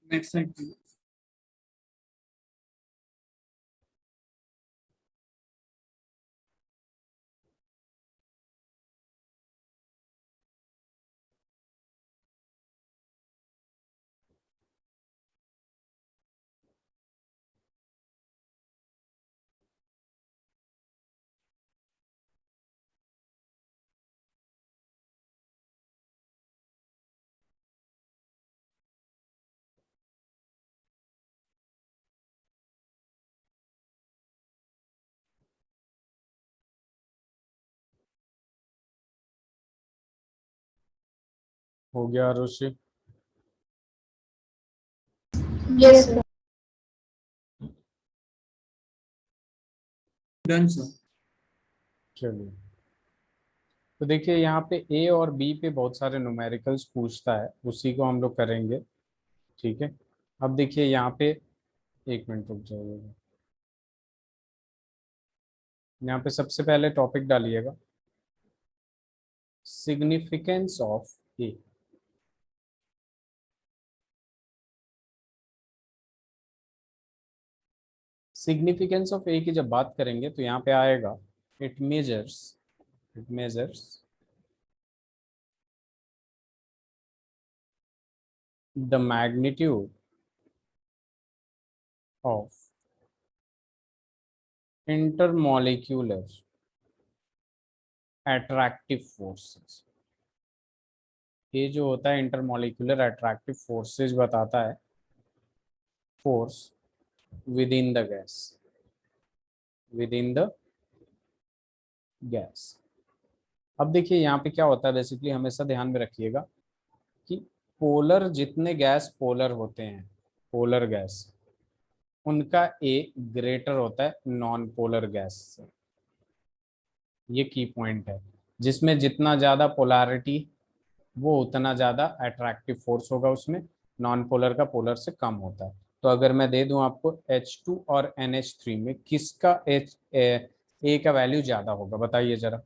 Next side. हो गया Arushi? Yes, sir. Done sir. चलिए, तो देखिए यहाँ पे ए और बी पे बहुत सारे न्यूमेरिकल्स पूछता है, उसी को हम लोग करेंगे। ठीक है, अब देखिए यहाँ पे, एक मिनट रुक जाइएगा। यहाँ पे सबसे पहले टॉपिक डालिएगा, significance of a. Significance of a की जब बात करेंगे तो यहाँ पे आएगा, it measures, it measures the magnitude of intermolecular attractive forces. ये जो होता है इंटरमॉलिक्यूलर अट्रैक्टिव फोर्सेस बताता है, force within the gas, within the gas. अब देखिए यहाँ पे क्या होता है, बेसिकली हमेशा ध्यान में रखिएगा कि पोलर, जितने गैस पोलर होते हैं, पोलर गैस, उनका ए ग्रेटर होता है नॉन पोलर गैस से। ये की पॉइंट है, जिसमें जितना ज़्यादा पोलैरिटी, वो उतना ज़्यादा अट्रैक्टिव फोर्स होगा उसमें, नॉन पोलर का पोलर से कम होता है। तो अगर मैं दे दूं आपको H2 और NH3 में किसका ए का वैल्यू ज़्यादा होगा, बताइए जरा।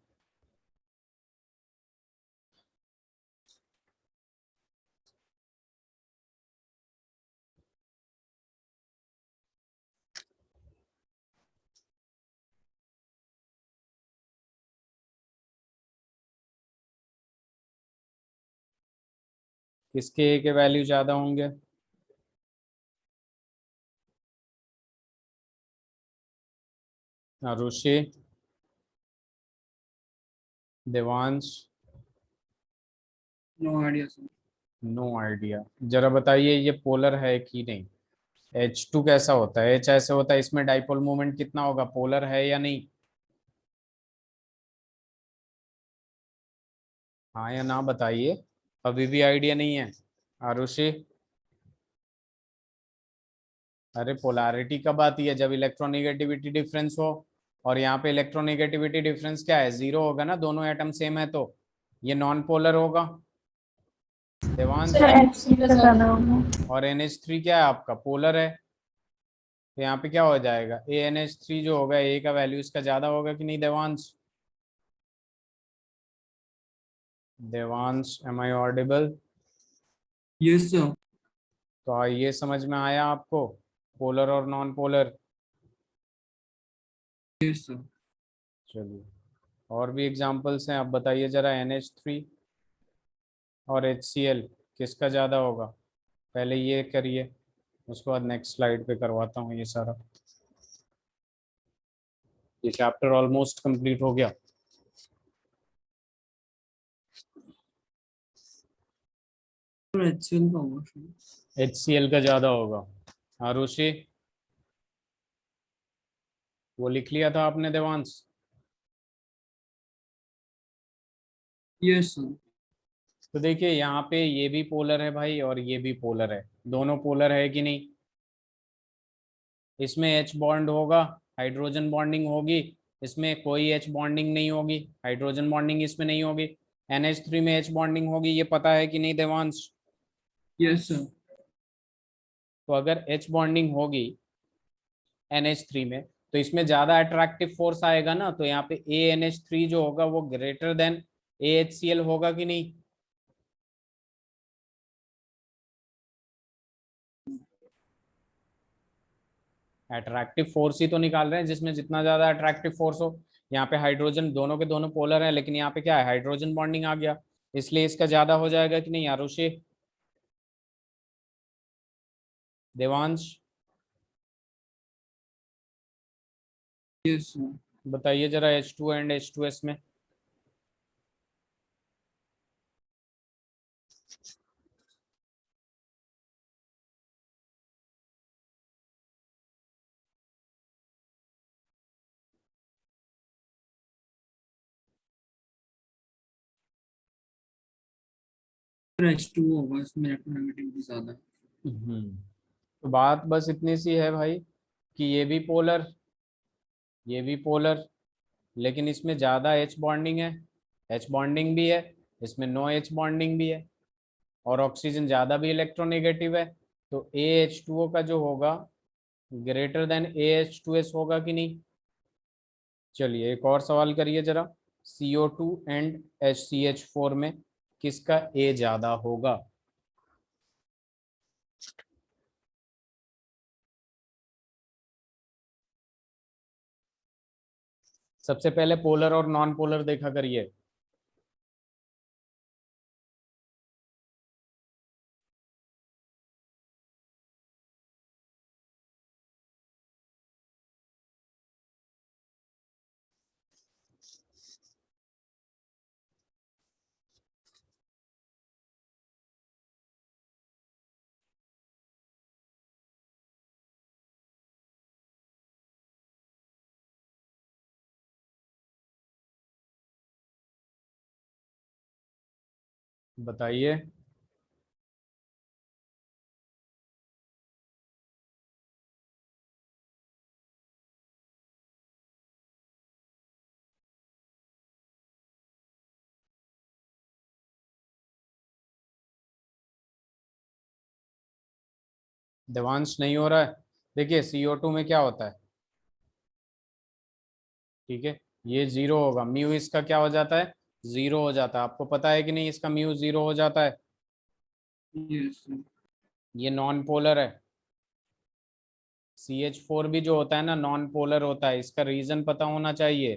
किसके ए के वैल्यू ज़्यादा होंगे? Rishi, Devansh, no idea sir. No idea. जरा बताइए ये पोलर है कि नहीं? H2 कैसा होता है? H ऐसे होता है, इसमें डाइपोल मोमेंट कितना होगा, पोलर है या नहीं? हाँ या ना बताइए, अभी भी आइडिया नहीं है आरुषि? अरे पोलैरिटी कब आती है? जब इलेक्ट्रोनेगेटिविटी डिफरेंस हो। और यहाँ पे इलेक्ट्रोनेगेटिविटी डिफरेंस क्या है, जीरो होगा ना, दोनों एटम सेम है तो ये नॉन पोलर होगा। देवांश, Sir, FC का ज्यादा होगा। और NH3 क्या है आपका, पोलर है। तो यहाँ पे क्या हो जाएगा, ANH3 जो होगा, ए का वैल्यू इसका ज्यादा होगा कि नहीं Devansh? Devansh, am I audible? Yes sir. तो ये समझ में आया आपको, पोलर और नॉन पोलर? Yes sir. चलिए, और भी एग्जांपल्स हैं, आप बताइए जरा। NH3 और HCl किसका ज़्यादा होगा? पहले ये करिए, उसके बाद नेक्स्ट स्लाइड पे करवाता हूँ ये सारा। ये चैप्टर ऑलमोस्ट कंप्लीट हो गया। HCl का होगा शायद। HCl का ज़्यादा होगा। आरुषि, वो लिख लिया था आपने देवांश? Yes sir. तो देखिए यहाँ पे ये भी पोलर है भाई, और ये भी पोलर है, दोनों पोलर है कि नहीं? इसमें H बॉन्ड होगा, हाइड्रोजन बॉन्डिंग होगी, इसमें कोई H बॉन्डिंग नहीं होगी, हाइड्रोजन बॉन्डिंग इसमें नहीं होगी। NH3 में H बॉन्डिंग होगी, ये पता है कि नहीं देवांश? Yes sir. तो अगर H बॉन्डिंग होगी NH3 में, तो इसमें ज्यादा अट्रैक्टिव फोर्स आएगा ना, तो यहाँ पे ANH3 जो होगा वो ग्रेटर देन AHCl होगा कि नहीं? अट्रैक्टिव फोर्स ही तो निकाल रहे हैं, जिसमें जितना ज्यादा अट्रैक्टिव फोर्स हो। यहाँ पे हाइड्रोजन, दोनों के दोनों पोलर है, लेकिन यहाँ पे क्या है, हाइड्रोजन बॉन्डिंग आ गया, इसलिए इसका ज्यादा हो जाएगा कि नहीं आरुषि? Devansh, yes sir. बताइए जरा, H2 एंड H2S में। H2 होगा, इसमें इलेक्ट्रोनेगेटिविटी ज्यादा है। तो बात बस इतनी सी है भाई कि ये भी पोलर, लेकिन इसमें ज्यादा एच बॉन्डिंग है, एच बॉन्डिंग भी है, इसमें नो एच बॉन्डिंग भी है, और ऑक्सीजन ज्यादा भी इलेक्ट्रोनेगेटिव है। तो AH2O का जो होगा ग्रेटर देन AH2S होगा कि नहीं। चलिए एक और सवाल करिए जरा, CO2 एंड HCH4 में किसका A ज्यादा होगा। सबसे पहले पोलर और नॉन पोलर देखा करिए। बताइए। देवांश नहीं हो रहा है। देखिए CO2 में क्या होता है, ठीक है, ये जीरो होगा, म्यू इसका क्या हो जाता है, जीरो हो जाता है। आपको पता है कि नहीं, इसका म्यू जीरो हो जाता है। यस ये नॉन पोलर है। CH4 भी जो होता है ना नॉन पोलर होता है, इसका रीजन पता होना चाहिए,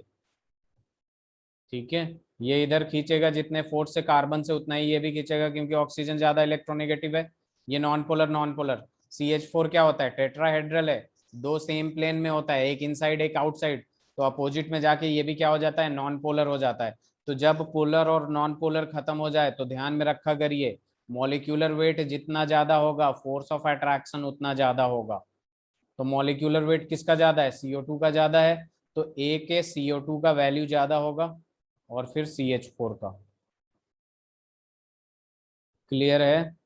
ठीक है। ये इधर खींचेगा जितने फोर्स से कार्बन से, उतना ही ये भी खींचेगा, क्योंकि ऑक्सीजन ज्यादा इलेक्ट्रोनेगेटिव है। ये non polar non polar. CH4 क्या होता है, टेट्राहेड्रल है, दो सेम प्लेन में होता है, एक इनसाइड एक आउटसाइड, तो अपोजिट में जाके ये भी क्या हो जाता है, नॉन पोलर हो जाता है। तो जब पोलर और नॉन पोलर खत्म हो जाए तो ध्यान में रखा करिए, मॉलिक्यूलर वेट जितना ज्यादा होगा फोर्स ऑफ अट्रैक्शन उतना ज्यादा होगा। तो मॉलिक्यूलर वेट किसका ज्यादा है, CO2 का ज्यादा है, तो A के CO2 का वैल्यू ज्यादा होगा, और फिर CH4 का। क्लियर है।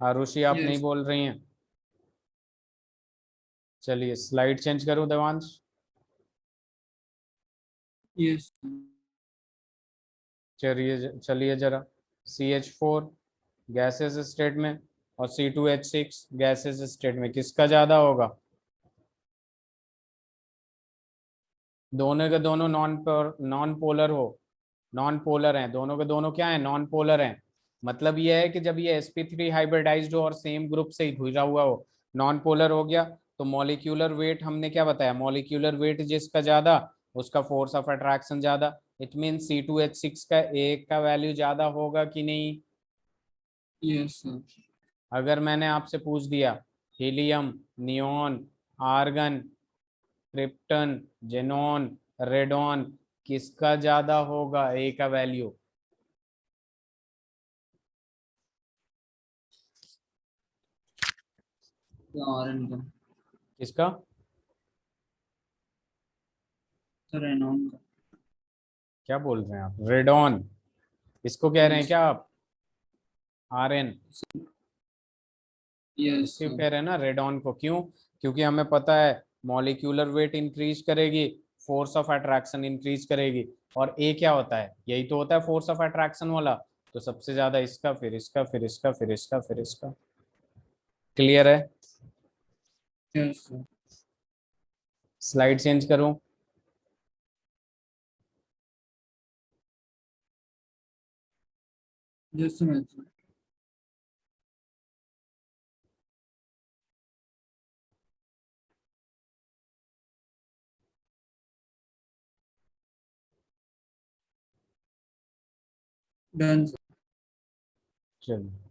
आरुषि आप नहीं यस बोल रही हैं। चलिए स्लाइड चेंज करूं देवांश। यस चलिए चलिए जरा, CH4 गैसेस स्टेट में और C2H6 गैसेस स्टेट में किसका ज्यादा होगा। दोनों के दोनों नॉन पोलर हो, नॉन पोलर हैं, दोनों के दोनों क्या है, नॉन पोलर हैं। मतलब ये है कि जब ये sp3 हाइब्रिडाइज्ड हो और सेम ग्रुप से ही घुसा हुआ हो, नॉन पोलर हो गया, तो मॉलिक्यूलर वेट हमने क्या बताया, मॉलिक्यूलर वेट जिसका ज्यादा उसका फोर्स ऑफ अट्रैक्शन ज्यादा। इट मीन C2H6 का एक का वैल्यू ज्यादा होगा कि नहीं। Yes sir. अगर मैंने आपसे पूछ दिया helium, neon, argon, krypton, xenon, radon, किसका ज्यादा होगा ए का वैल्यू। आरएन का किसका, सर, एनॉन का। क्या बोल रहे हैं आप, रेडॉन, इसको कह रहे हैं यस क्या आप, RN। यस इसको सर। कह रहे हैं ना रेडॉन को, क्यों, क्योंकि हमें पता है मॉलिक्यूलर वेट इंक्रीज करेगी, फोर्स ऑफ अट्रैक्शन इंक्रीज करेगी, और ए क्या होता है, यही तो होता है फोर्स ऑफ अट्रैक्शन वाला। तो सबसे ज्यादा इसका, फिर इसका, फिर इसका, फिर इसका, फिर इसका। क्लियर है। Yes sir. स्लाइड चेंज करूं। Yes sir. Done sir. चलिए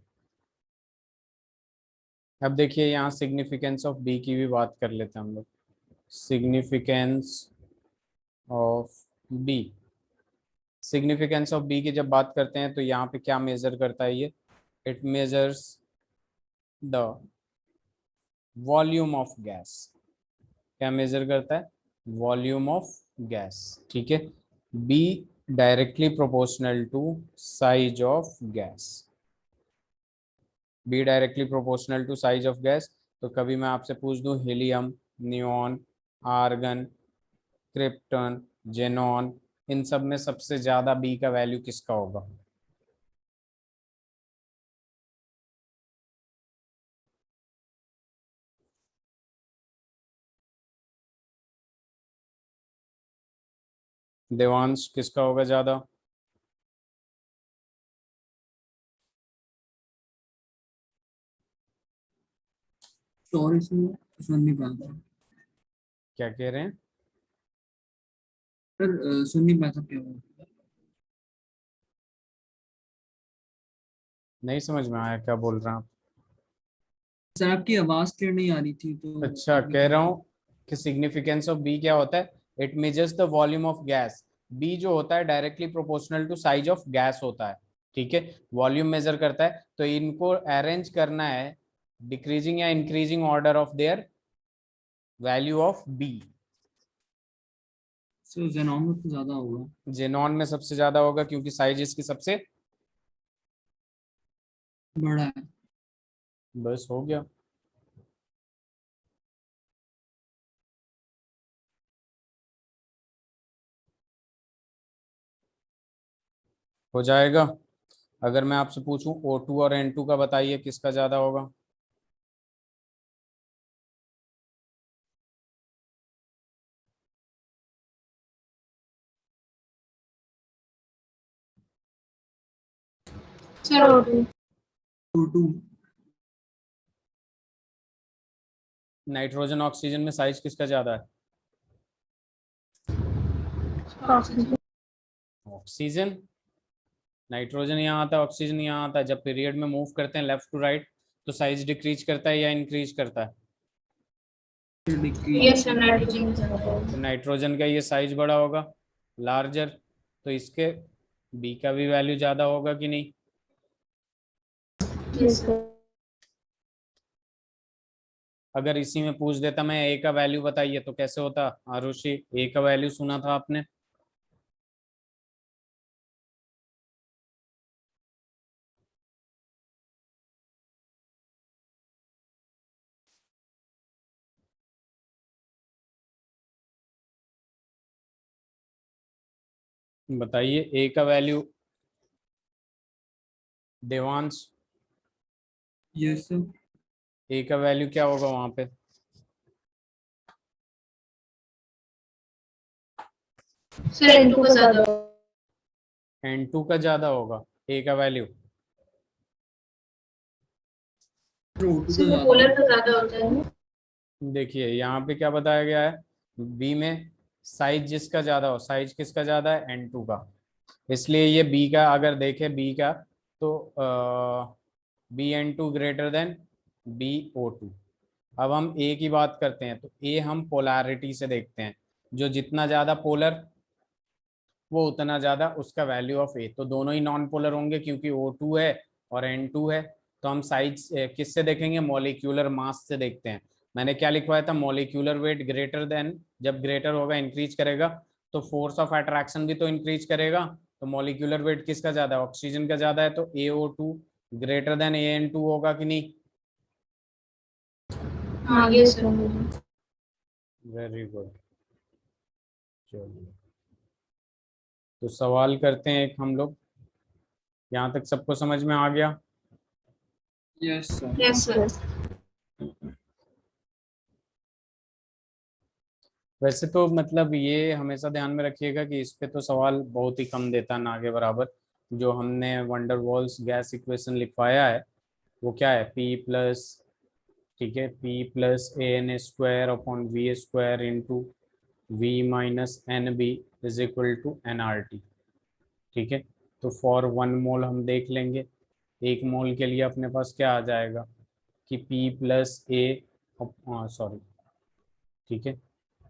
अब देखिए यहाँ सिग्निफिकेंस ऑफ बी की भी बात कर लेते हैं हम लोग। Significance of B, significance of B की जब बात करते हैं तो यहाँ पे क्या मेजर करता है ये, it measures the volume of gas. क्या मेजर करता है, वॉल्यूम ऑफ गैस, ठीक है। B directly proportional to size of gas. B directly proportional to size of gas, तो कभी मैं आपसे पूछ दूं helium, neon, argon, krypton, xenon, इन सब में सबसे ज्यादा बी का वैल्यू किसका होगा? देवांश किसका होगा ज्यादा? सॉरी सर, सुन नहीं पा रहा। क्या कह रहे हैं? सर सुन नहीं पाता क्या हुआ? नहीं समझ में आया क्या बोल रहे हैं आप? सर आपकी आवाज क्लियर नहीं आ रही थी तो अच्छा, अभी कह तो रहा हूँ कि सिग्निफिकेंस ऑफ बी क्या होता है? It measures the volume of gas. B जो होता है directly proportional to size of gas होता है, ठीक है, वॉल्यूम मेजर करता है। तो इनको अरेंज करना है डिक्रीजिंग या increasing order of their value of B. Sir xenon में तो ज्यादा होगा। जेनॉन में सबसे ज्यादा होगा क्योंकि साइज इसकी सबसे, बड़ा है। बस हो गया। हो जाएगा। अगर मैं आपसे पूछूं O2 और N2 का बताइए किसका ज्यादा होगा? Sir O2। O2। Nitrogen oxygen में साइज किसका ज्यादा है? ऑक्सीजन। ऑक्सीजन। नाइट्रोजन यहाँ आता है, ऑक्सीजन यहाँ आता है। जब पीरियड में मूव करते हैं लेफ्ट टू राइट, तो साइज डिक्रीज करता है या इंक्रीज करता है? यस सर, नाइट्रोजन ज्यादा तो होगा। नाइट्रोजन का ये साइज बड़ा होगा, लार्जर, तो इसके बी का भी वैल्यू ज्यादा होगा कि नहीं? Yes sir. अगर इसी में पूछ देता मैं ए का वैल्यू बताइए तो कैसे होता? आरुषि, ए का वैल्यू सुना था आपने? बताइए ए का value. Devansh, yes sir. A का वैल्यू क्या होगा वहां पे? सर N2 का ज्यादा होगा। N2 का ज्यादा होगा ए का वैल्यू? O2 का सर वो ज्यादा पोलर होगा। का ज्यादा होता है ना। देखिए यहाँ पे क्या बताया गया है, बी में साइज जिसका ज्यादा हो, साइज किसका ज्यादा है? N2 का। इसलिए ये बी का अगर देखें बी का, तो BN2 ग्रेटर देन BO2। अब हम ए की बात करते हैं, तो ए हम पोलैरिटी से देखते हैं, जो जितना ज्यादा पोलर वो उतना ज्यादा उसका वैल्यू ऑफ ए। तो दोनों ही नॉन पोलर होंगे क्योंकि O2 है और N2 है। तो हम साइज किससे देखेंगे? मॉलिक्यूलर मास से देखते हैं। मैंने क्या लिखवाया था? मॉलिक्यूलर वेट ग्रेटर देन, जब ग्रेटर होगा इंक्रीज करेगा तो फोर्स ऑफ अट्रैक्शन भी तो इंक्रीज करेगा। तो मॉलिक्यूलर वेट किसका ज्यादा है? ऑक्सीजन का ज्यादा है, तो AO2 ग्रेटर देन AN2 होगा कि नहीं? हाँ यस सर। Very good. चलिए, तो सवाल करते हैं एक हम लोग। यहाँ तक सबको समझ में आ गया? Yes sir. Yes sir. वैसे तो मतलब ये हमेशा ध्यान में रखिएगा कि इस पे तो सवाल बहुत ही कम देता है, ना के बराबर। जो हमने वंडर वॉल्स गैस इक्वेशन लिखवाया है वो क्या है? P प्लस, ठीक है, P+AN² upon V² into V-NB is equal to NRT। ठीक है, तो फॉर 1 मोल हम देख लेंगे। 1 मोल के लिए अपने पास क्या आ जाएगा कि P+A, सॉरी, ठीक है,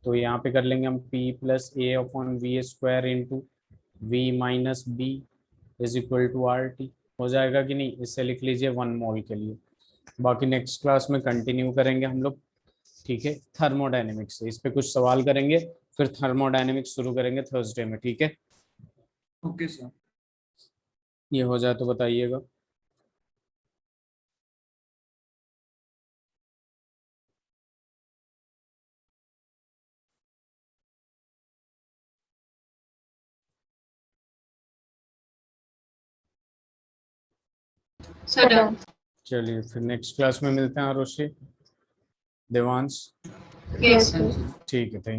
तो यहाँ पे कर लेंगे हम P+A upon V² into V-B is equal to RT। हो जाएगा कि नहीं? इससे लिख लीजिए 1 मोल के लिए। बाकी नेक्स्ट क्लास में कंटिन्यू करेंगे हम लोग, ठीक है, थर्मोडायनेमिक्स से। इस पे कुछ सवाल करेंगे, फिर थर्मोडायनेमिक्स शुरू करेंगे थर्सडे में, ठीक है? Okay sir. ये हो जाए तो बताइएगा। Sir done. चलिए फिर नेक्स्ट क्लास में मिलते हैं Arushi, Devansh. Yes sir. Done, sir. ठीक है, थैंक